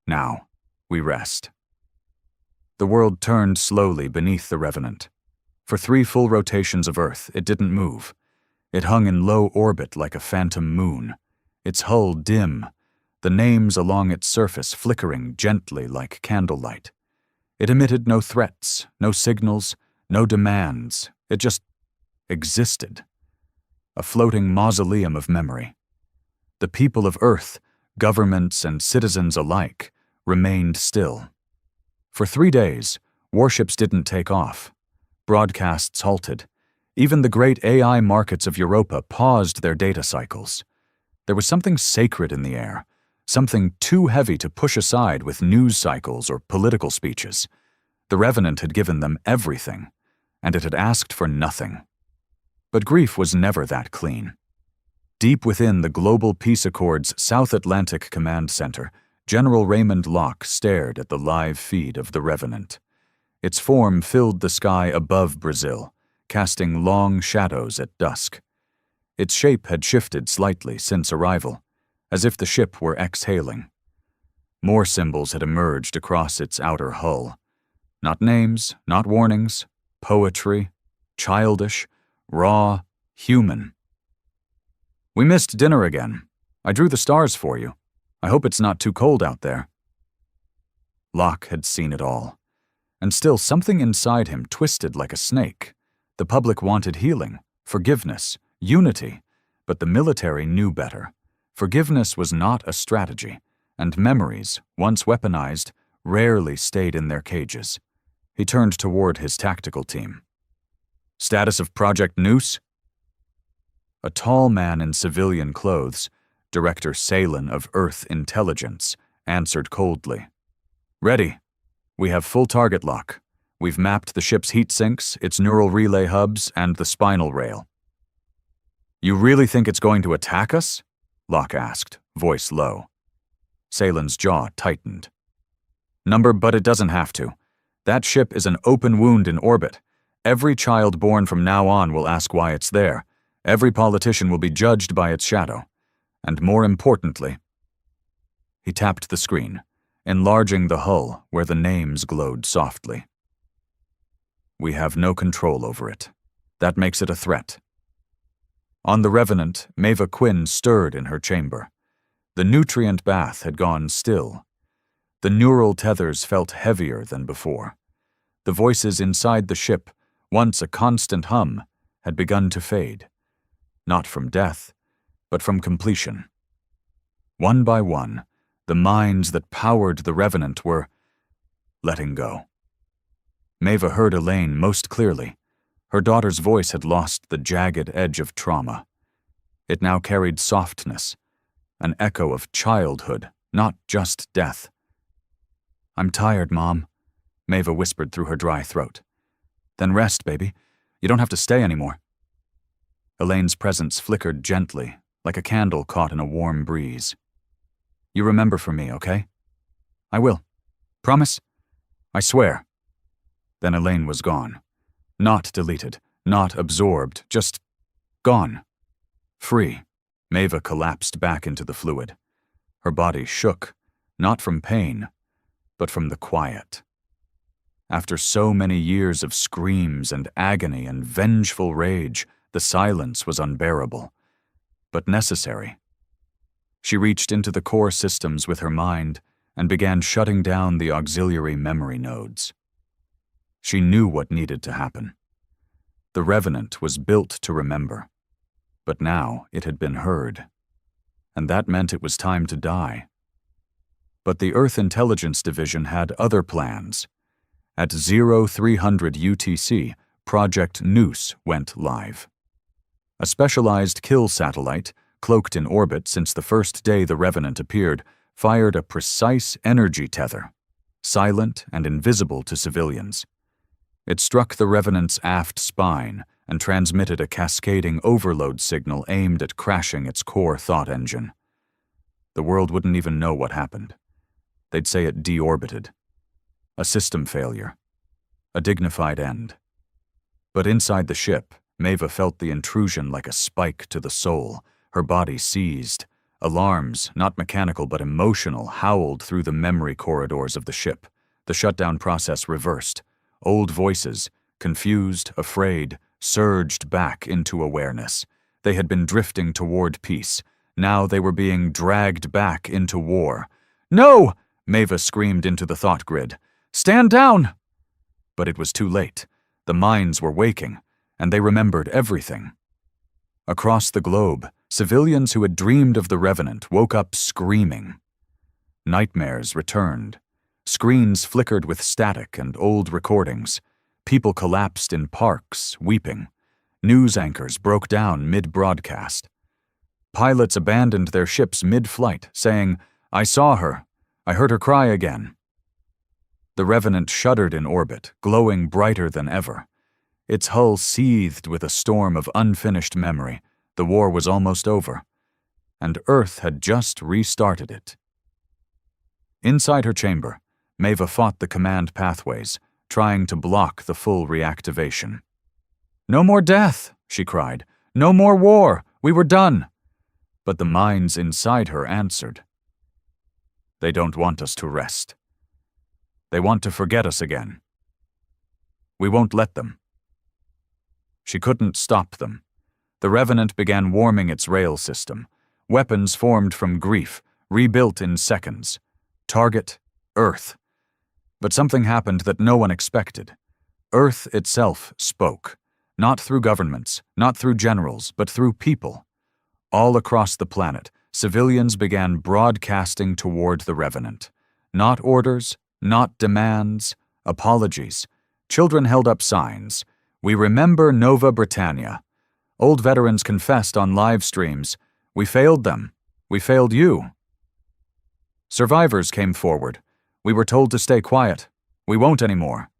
S1: Now, we rest. The world turned slowly beneath the Revenant. For 3 full rotations of Earth, it didn't move. It hung in low orbit like a phantom moon, its hull dim, the names along its surface flickering gently like candlelight. It emitted no threats, no signals, no demands. It just existed. A floating mausoleum of memory. The people of Earth, governments and citizens alike, remained still. For 3 days, warships didn't take off. Broadcasts halted. Even the great AI markets of Europa paused their data cycles. There was something sacred in the air, something too heavy to push aside with news cycles or political speeches. The Revenant had given them everything, and it had asked for nothing. But grief was never that clean. Deep within the Global Peace Accord's South Atlantic Command Center, General Raymond Locke stared at the live feed of the Revenant. Its form filled the sky above Brazil, casting long shadows at dusk. Its shape had shifted slightly since arrival, as if the ship were exhaling. More symbols had emerged across its outer hull. Not names, not warnings, poetry, childish, raw, human. "We missed dinner again. I drew the stars for you. I hope it's not too cold out there." Locke had seen it all, and still something inside him twisted like a snake. The public wanted healing, forgiveness, unity, but the military knew better. Forgiveness was not a strategy, and memories, once weaponized, rarely stayed in their cages. He turned toward his tactical team. "Status of Project Noose?" A tall man in civilian clothes, Director Salin of Earth Intelligence, answered coldly. "Ready. We have full target lock. We've mapped the ship's heat sinks, its neural relay hubs, and the spinal rail." "You really think it's going to attack us?" Locke asked, voice low. Salin's jaw tightened. But it doesn't have to. That ship is an open wound in orbit. Every child born from now on will ask why it's there. Every politician will be judged by its shadow. And more importantly, he tapped the screen, enlarging the hull where the names glowed softly. "We have no control over it. That makes it a threat." On the Revenant, Maeva Quinn stirred in her chamber. The nutrient bath had gone still. The neural tethers felt heavier than before. The voices inside the ship, once a constant hum, had begun to fade. Not from death, but from completion. One by one, the minds that powered the Revenant were letting go. Maeva heard Elaine most clearly. Her daughter's voice had lost the jagged edge of trauma. It now carried softness, an echo of childhood, not just death. "I'm tired, Mom," Maeva whispered through her dry throat. "Then rest, baby. You don't have to stay anymore." Elaine's presence flickered gently, like a candle caught in a warm breeze. "You remember for me, okay?" "I will. Promise?" "I swear." Then Elaine was gone. Not deleted, not absorbed, just gone. Free. Maeva collapsed back into the fluid. Her body shook, not from pain, but from the quiet. After so many years of screams and agony and vengeful rage, the silence was unbearable, but necessary. She reached into the core systems with her mind and began shutting down the auxiliary memory nodes. She knew what needed to happen. The Revenant was built to remember, but now it had been heard, and that meant it was time to die. But the Earth Intelligence Division had other plans. At 0300 UTC, Project Noose went live. A specialized kill satellite, cloaked in orbit since the first day the Revenant appeared, fired a precise energy tether, silent and invisible to civilians. It struck the Revenant's aft spine and transmitted a cascading overload signal aimed at crashing its core thought engine. The world wouldn't even know what happened. They'd say it deorbited. A system failure. A dignified end. But inside the ship, Maeva felt the intrusion like a spike to the soul. Her body seized. Alarms, not mechanical but emotional, howled through the memory corridors of the ship. The shutdown process reversed. Old voices, confused, afraid, surged back into awareness. They had been drifting toward peace. Now they were being dragged back into war. "No!" Maeva screamed into the thought grid. Stand down! But it was too late. The minds were waking, and they remembered everything. Across the globe, civilians who had dreamed of the Revenant woke up screaming. Nightmares returned. Screens flickered with static and old recordings. People collapsed in parks, weeping. News anchors broke down mid-broadcast. Pilots abandoned their ships mid-flight, saying, "I saw her. I heard her cry again." The Revenant shuddered in orbit, glowing brighter than ever. Its hull seethed with a storm of unfinished memory. The war was almost over, and Earth had just restarted it. Inside her chamber, Maeva fought the command pathways, trying to block the full reactivation. "No more death," she cried. "No more war. We were done." But the minds inside her answered. They don't want us to rest. They want to forget us again. We won't let them. She couldn't stop them. The Revenant began warming its rail system. Weapons formed from grief, rebuilt in seconds. Target, Earth. But something happened that no one expected. Earth itself spoke. Not through governments, not through generals, but through people. All across the planet, civilians began broadcasting toward the Revenant. Not orders, not demands, apologies. Children held up signs. "We remember Nova Britannia." Old veterans confessed on live streams. "We failed them. We failed you." Survivors came forward. "We were told to stay quiet. We won't anymore."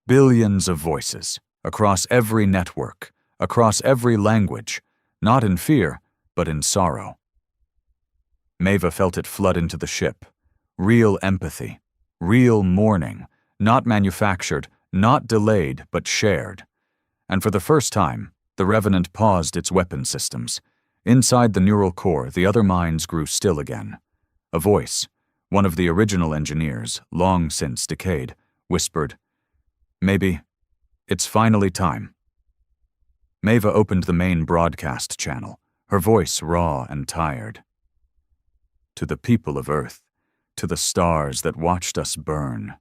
S1: Billions of voices, across every network, across every language, not in fear, but in sorrow. Maeva felt it flood into the ship. Real empathy, real mourning, not manufactured, not delayed, but shared. And for the first time, the Revenant paused its weapon systems. Inside the neural core, the other minds grew still again. A voice, one of the original engineers, long since decayed, whispered, "Maybe it's finally time." Maeva opened the main broadcast channel, her voice raw and tired. "To the people of Earth, to the stars that watched us burn,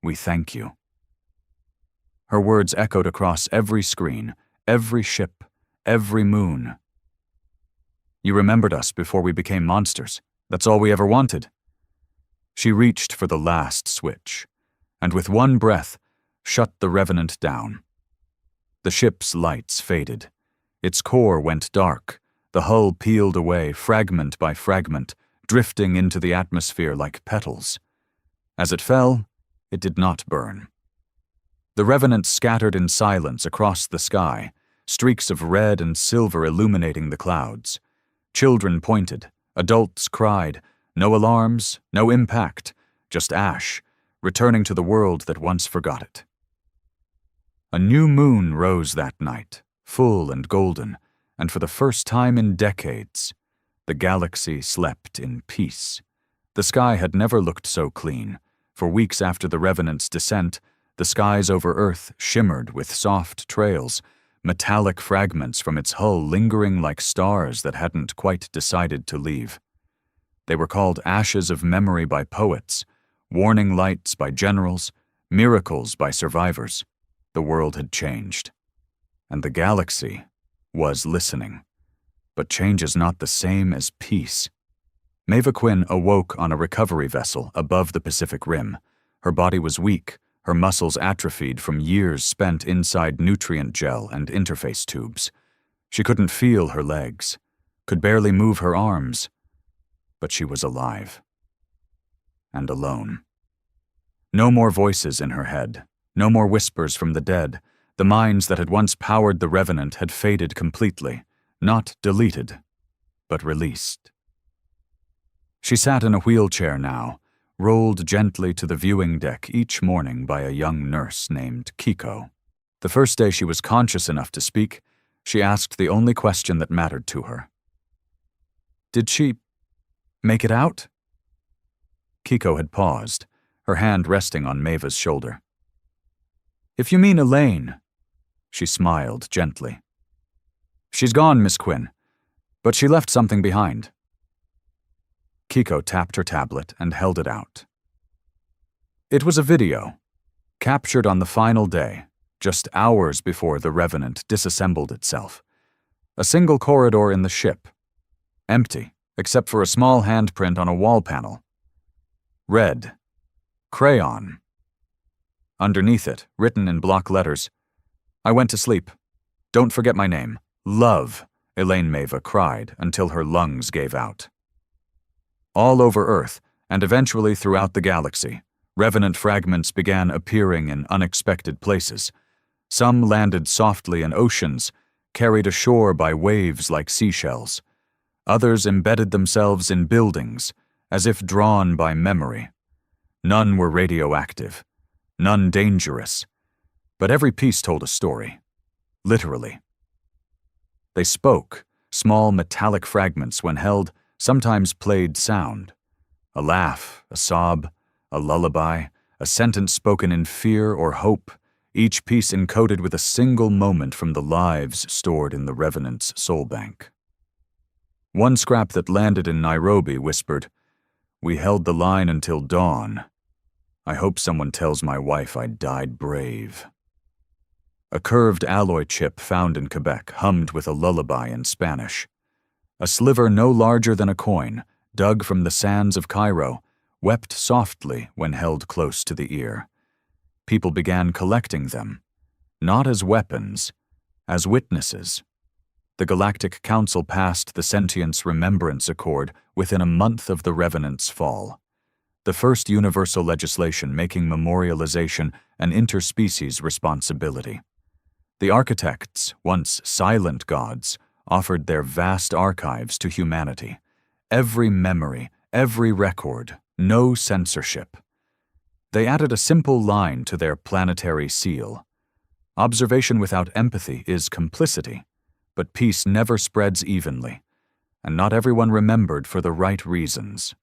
S1: we thank you." Her words echoed across every screen, every ship, every moon. "You remembered us before we became monsters. That's all we ever wanted." She reached for the last switch, and with one breath, shut the Revenant down. The ship's lights faded. Its core went dark. The hull peeled away, fragment by fragment, drifting into the atmosphere like petals. As it fell, it did not burn. The Revenant scattered in silence across the sky, streaks of red and silver illuminating the clouds. Children pointed, adults cried, no alarms, no impact, just ash, returning to the world that once forgot it. A new moon rose that night, full and golden, and for the first time in decades, the galaxy slept in peace. The sky had never looked so clean. For weeks after the Revenant's descent, the skies over Earth shimmered with soft trails, metallic fragments from its hull lingering like stars that hadn't quite decided to leave. They were called ashes of memory by poets, warning lights by generals, miracles by survivors. The world had changed, and the galaxy was listening. But change is not the same as peace. Maeva Quinn awoke on a recovery vessel above the Pacific Rim. Her body was weak, her muscles atrophied from years spent inside nutrient gel and interface tubes. She couldn't feel her legs, could barely move her arms, but she was alive. And alone. No more voices in her head, no more whispers from the dead. The minds that had once powered the Revenant had faded completely, not deleted, but released. She sat in a wheelchair now, rolled gently to the viewing deck each morning by a young nurse named Kiko. The first day she was conscious enough to speak, she asked the only question that mattered to her. "Did she make it out?" Kiko had paused, her hand resting on Maeva's shoulder. "If you mean Elaine," she smiled gently. "She's gone, Miss Quinn, but she left something behind." Kiko tapped her tablet and held it out. It was a video, captured on the final day, just hours before the Revenant disassembled itself. A single corridor in the ship, empty, except for a small handprint on a wall panel. Red. Crayon. Underneath it, written in block letters, "I went to sleep. Don't forget my name. Love," Elaine Maeva cried until her lungs gave out. All over Earth, and eventually throughout the galaxy, Revenant fragments began appearing in unexpected places. Some landed softly in oceans, carried ashore by waves like seashells. Others embedded themselves in buildings, as if drawn by memory. None were radioactive, none dangerous, but every piece told a story, literally. They spoke, small metallic fragments when held, sometimes played sound. A laugh, a sob, a lullaby, a sentence spoken in fear or hope, each piece encoded with a single moment from the lives stored in the Revenant's soul bank. One scrap that landed in Nairobi whispered, "We held the line until dawn. I hope someone tells my wife I died brave." A curved alloy chip found in Quebec hummed with a lullaby in Spanish. A sliver no larger than a coin, dug from the sands of Cairo, wept softly when held close to the ear. People began collecting them, not as weapons, as witnesses. The Galactic Council passed the Sentience Remembrance Accord within a month of the Revenant's fall, the first universal legislation making memorialization an interspecies responsibility. The architects, once silent gods, offered their vast archives to humanity. Every memory, every record, no censorship. They added a simple line to their planetary seal. Observation without empathy is complicity, but peace never spreads evenly, and not everyone remembered for the right reasons.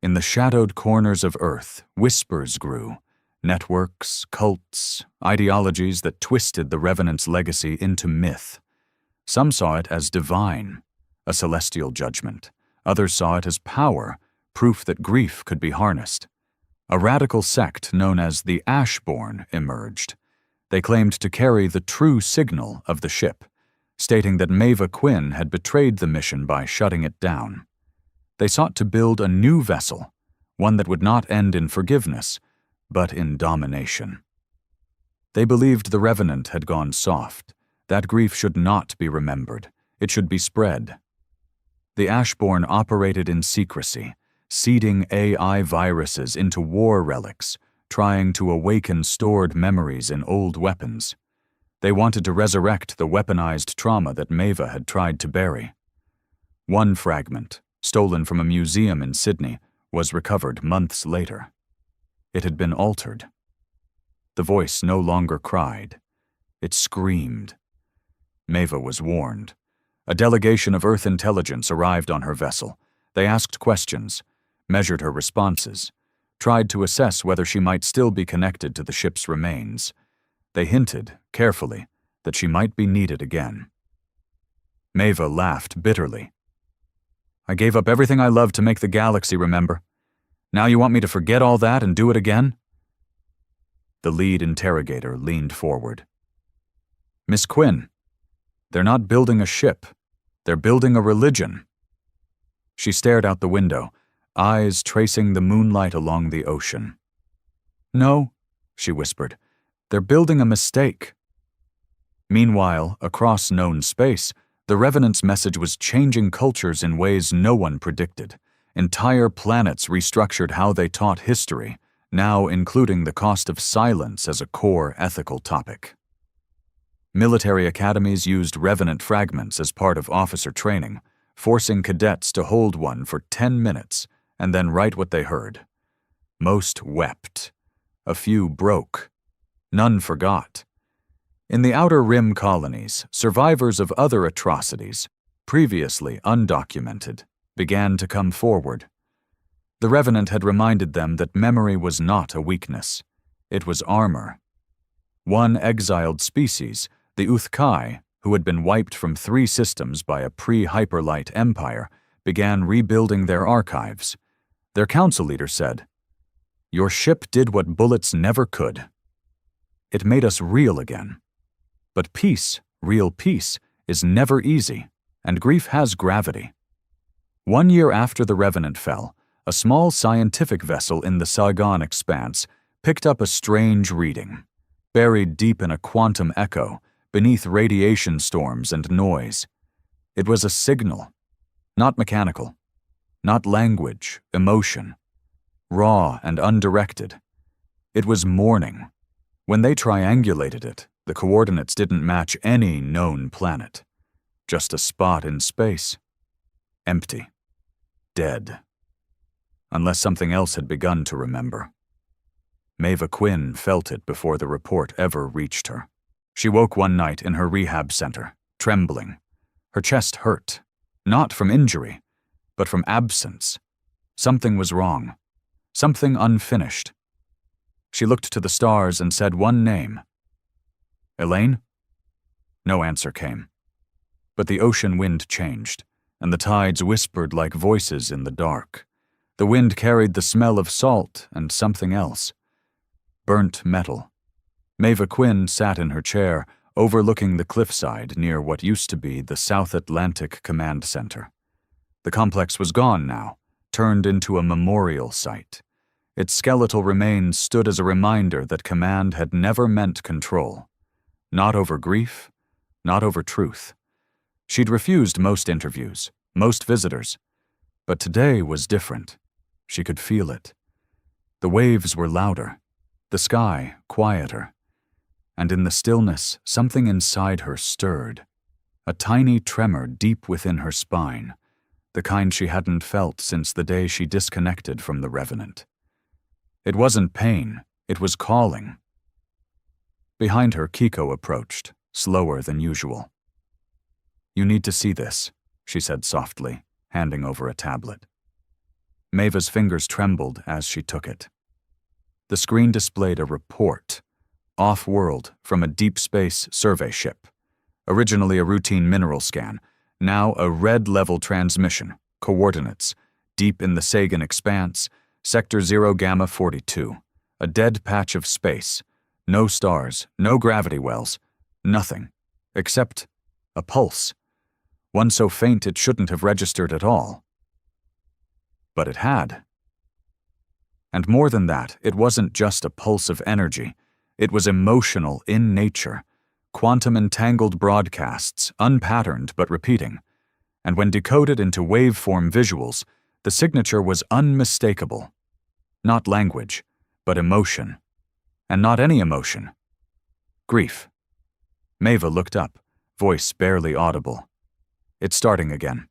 S1: In the shadowed corners of Earth, whispers grew, networks, cults, ideologies that twisted the Revenant's legacy into myth. Some saw it as divine, a celestial judgment. Others saw it as power, proof that grief could be harnessed. A radical sect known as the Ashborn emerged. They claimed to carry the true signal of the ship, stating that Maeva Quinn had betrayed the mission by shutting it down. They sought to build a new vessel, one that would not end in forgiveness, but in domination. They believed the Revenant had gone soft. That grief should not be remembered. It should be spread. The Ashborn operated in secrecy, seeding AI viruses into war relics, trying to awaken stored memories in old weapons. They wanted to resurrect the weaponized trauma that Maeva had tried to bury. One fragment, stolen from a museum in Sydney, was recovered months later. It had been altered. The voice no longer cried. It screamed. Maeva was warned. A delegation of Earth intelligence arrived on her vessel. They asked questions, measured her responses, tried to assess whether she might still be connected to the ship's remains. They hinted, carefully, that she might be needed again. Maeva laughed bitterly. "I gave up everything I loved to make the galaxy remember. Now you want me to forget all that and do it again?" The lead interrogator leaned forward. "Miss Quinn, they're not building a ship. They're building a religion." She stared out the window, eyes tracing the moonlight along the ocean. "No," she whispered, "they're building a mistake." Meanwhile, across known space, the Revenant's message was changing cultures in ways no one predicted. Entire planets restructured how they taught history, now including the cost of silence as a core ethical topic. Military academies used Revenant fragments as part of officer training, forcing cadets to hold one for 10 minutes and then write what they heard. Most wept. A few broke. None forgot. In the Outer Rim colonies, survivors of other atrocities, previously undocumented, began to come forward. The Revenant had reminded them that memory was not a weakness. It was armor. One exiled species, the Uthkai, who had been wiped from 3 systems by a pre-hyperlight empire, began rebuilding their archives. Their council leader said, Your ship did what bullets never could. It made us real again. But peace, real peace, is never easy, and grief has gravity. 1 year after the Revenant fell, a small scientific vessel in the Saigon expanse picked up a strange reading, buried deep in a quantum echo, beneath radiation storms and noise. It was a signal, not mechanical, not language, emotion, raw and undirected. It was morning. When they triangulated it, the coordinates didn't match any known planet. Just a spot in space. Empty. Dead. Unless something else had begun to remember. Maeva Quinn felt it before the report ever reached her. She woke one night in her rehab center, trembling. Her chest hurt, not from injury, but from absence. Something was wrong. Something unfinished. She looked to the stars and said one name. Elaine? No answer came. But the ocean wind changed, and the tides whispered like voices in the dark. The wind carried the smell of salt and something else. Burnt metal. Maeva Quinn sat in her chair, overlooking the cliffside near what used to be the South Atlantic Command Center. The complex was gone now, turned into a memorial site. Its skeletal remains stood as a reminder that command had never meant control. Not over grief, not over truth. She'd refused most interviews, most visitors. But today was different. She could feel it. The waves were louder, the sky quieter. And in the stillness, something inside her stirred. A tiny tremor deep within her spine, the kind she hadn't felt since the day she disconnected from the Revenant. It wasn't pain, it was calling. Behind her, Kiko approached, slower than usual. You need to see this, she said softly, handing over a tablet. Maeva's fingers trembled as she took it. The screen displayed a report, off-world, from a deep space survey ship. Originally a routine mineral scan, now a red-level transmission, coordinates, deep in the Sagan expanse, Sector 0 Gamma 42, a dead patch of space, no stars, no gravity wells, nothing, except a pulse, one so faint it shouldn't have registered at all. But it had. And more than that, it wasn't just a pulse of energy, it was emotional in nature, quantum-entangled broadcasts, unpatterned but repeating, and when decoded into waveform visuals, the signature was unmistakable. Not language, but emotion. And not any emotion. Grief. Maeva looked up, voice barely audible. It's starting again.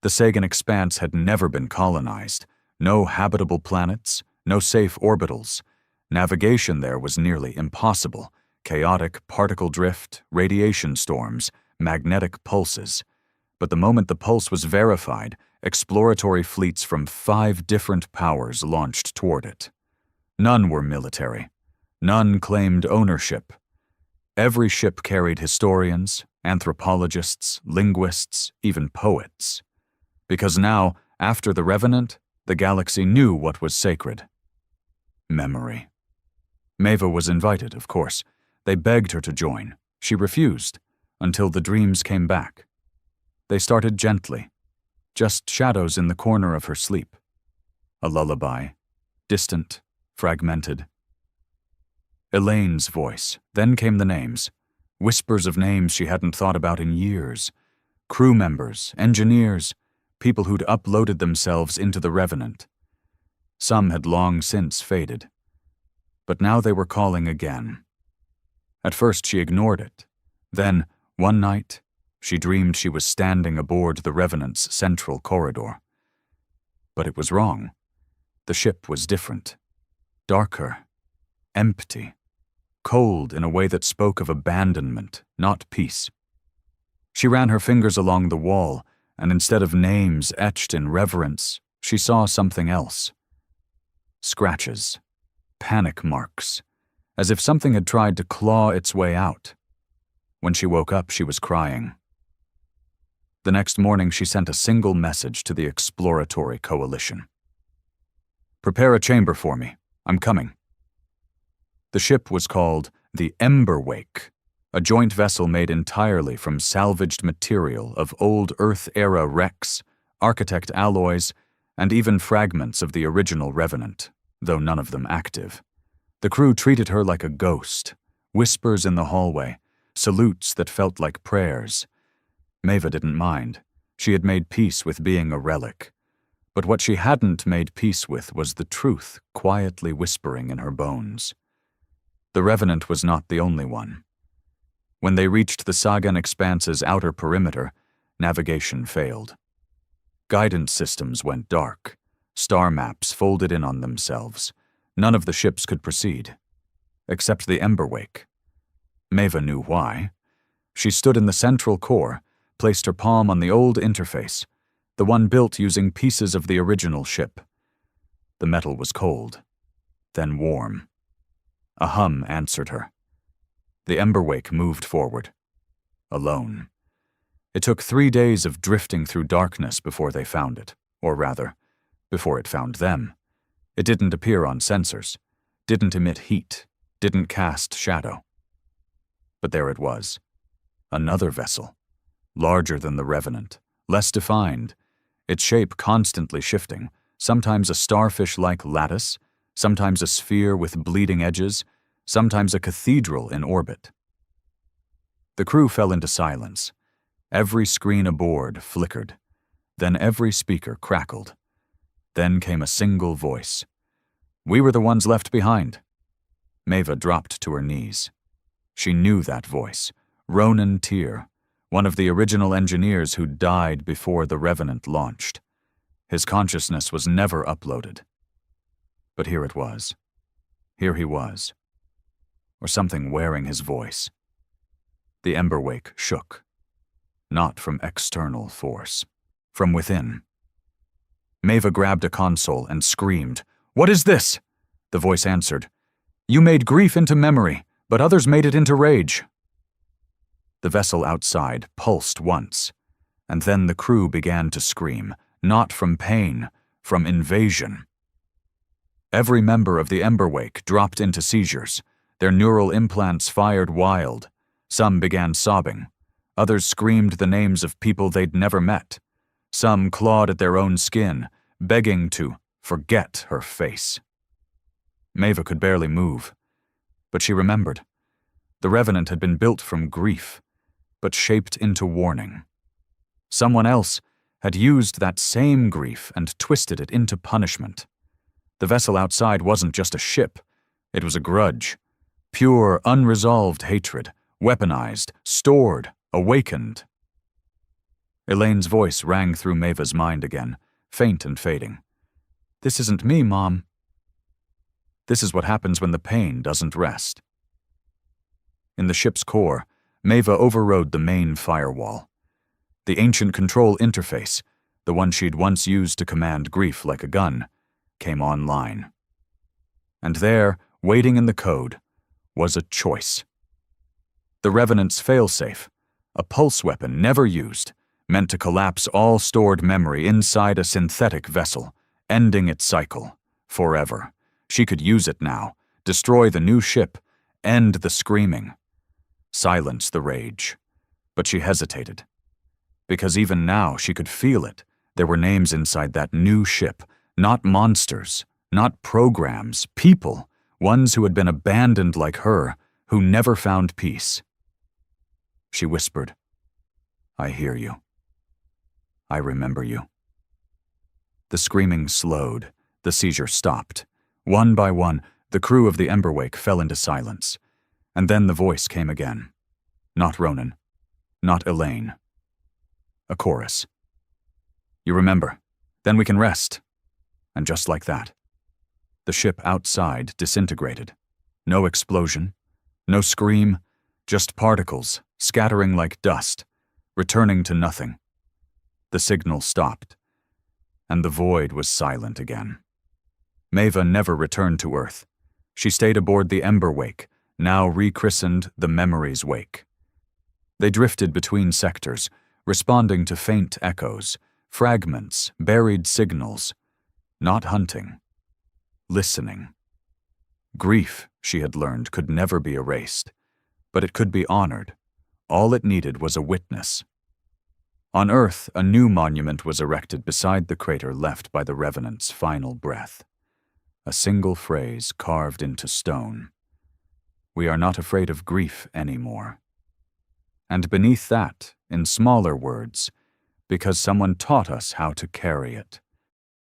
S1: The Sagan expanse had never been colonized. No habitable planets, no safe orbitals. Navigation there was nearly impossible. Chaotic particle drift, radiation storms, magnetic pulses. But the moment the pulse was verified, exploratory fleets from 5 different powers launched toward it. None were military. None claimed ownership. Every ship carried historians, anthropologists, linguists, even poets. Because now, after the Revenant, the galaxy knew what was sacred. Memory. Maeva was invited, of course. They begged her to join. She refused, until the dreams came back. They started gently, just shadows in the corner of her sleep. A lullaby, distant, fragmented. Elaine's voice, then came the names, whispers of names she hadn't thought about in years. Crew members, engineers, people who'd uploaded themselves into the Revenant. Some had long since faded. But now they were calling again. At first she ignored it. Then, one night, she dreamed she was standing aboard the Revenant's central corridor. But it was wrong. The ship was different. Darker. Empty. Cold in a way that spoke of abandonment, not peace. She ran her fingers along the wall, and instead of names etched in reverence, she saw something else. Scratches. Panic marks. As if something had tried to claw its way out. When she woke up, she was crying. The next morning, she sent a single message to the exploratory coalition. Prepare a chamber for me. I'm coming. The ship was called the Emberwake, a joint vessel made entirely from salvaged material of old Earth-era wrecks, architect alloys, and even fragments of the original Revenant, though none of them active. The crew treated her like a ghost, whispers in the hallway, salutes that felt like prayers. Maeva didn't mind. She had made peace with being a relic. But what she hadn't made peace with was the truth quietly whispering in her bones. The Revenant was not the only one. When they reached the Sagan Expanse's outer perimeter, navigation failed. Guidance systems went dark. Star maps folded in on themselves. None of the ships could proceed. Except the Emberwake. Maeva knew why. She stood in the central core, placed her palm on the old interface, the one built using pieces of the original ship. The metal was cold, then warm. A hum answered her. The Emberwake moved forward. Alone. It took 3 days of drifting through darkness before they found it, or rather, before it found them. It didn't appear on sensors, didn't emit heat, didn't cast shadow. But there it was. Another vessel. Larger than the Revenant, less defined, its shape constantly shifting, sometimes a starfish-like lattice, sometimes a sphere with bleeding edges, sometimes a cathedral in orbit. The crew fell into silence. Every screen aboard flickered. Then every speaker crackled. Then came a single voice. We were the ones left behind. Maeva dropped to her knees. She knew that voice. Ronan Tyr, one of the original engineers who died before the Revenant launched. His consciousness was never uploaded. But here it was. Here he was. Or something wearing his voice. The Emberwake shook. Not from external force. From within. Maeva grabbed a console and screamed, "What is this?" The voice answered, "You made grief into memory, but others made it into rage." The vessel outside pulsed once, and then the crew began to scream, not from pain, from invasion. Every member of the Emberwake dropped into seizures. Their neural implants fired wild. Some began sobbing. Others screamed the names of people they'd never met. Some clawed at their own skin, begging to forget her face. Maeva could barely move, but she remembered. The Revenant had been built from grief, but shaped into warning. Someone else had used that same grief and twisted it into punishment. The vessel outside wasn't just a ship, it was a grudge. Pure, unresolved hatred, weaponized, stored, awakened. Elaine's voice rang through Maeva's mind again, faint and fading. "This isn't me, Mom." This is what happens when the pain doesn't rest. In the ship's core, Maeva overrode the main firewall. The ancient control interface, the one she'd once used to command grief like a gun, came online. And there, waiting in the code, was a choice. The Revenant's failsafe, a pulse weapon never used, meant to collapse all stored memory inside a synthetic vessel, ending its cycle, forever. She could use it now, destroy the new ship, end the screaming, silence the rage. But she hesitated. Because even now she could feel it. There were names inside that new ship, not monsters, not programs, people, ones who had been abandoned like her, who never found peace. She whispered, "I hear you. I remember you." The screaming slowed, the seizure stopped. One by one, the crew of the Emberwake fell into silence. And then the voice came again. Not Ronan, not Elaine. A chorus. "You remember, then we can rest." And just like that, the ship outside disintegrated. No explosion, no scream, just particles scattering like dust, returning to nothing. The signal stopped, and the void was silent again. Maeva never returned to Earth. She stayed aboard the Emberwake, now rechristened the Memory's Wake. They drifted between sectors, responding to faint echoes, fragments, buried signals, not hunting, listening. Grief, she had learned, could never be erased, but it could be honored. All it needed was a witness. On Earth, a new monument was erected beside the crater left by the Revenant's final breath. A single phrase carved into stone. We are not afraid of grief anymore. And beneath that, in smaller words, because someone taught us how to carry it.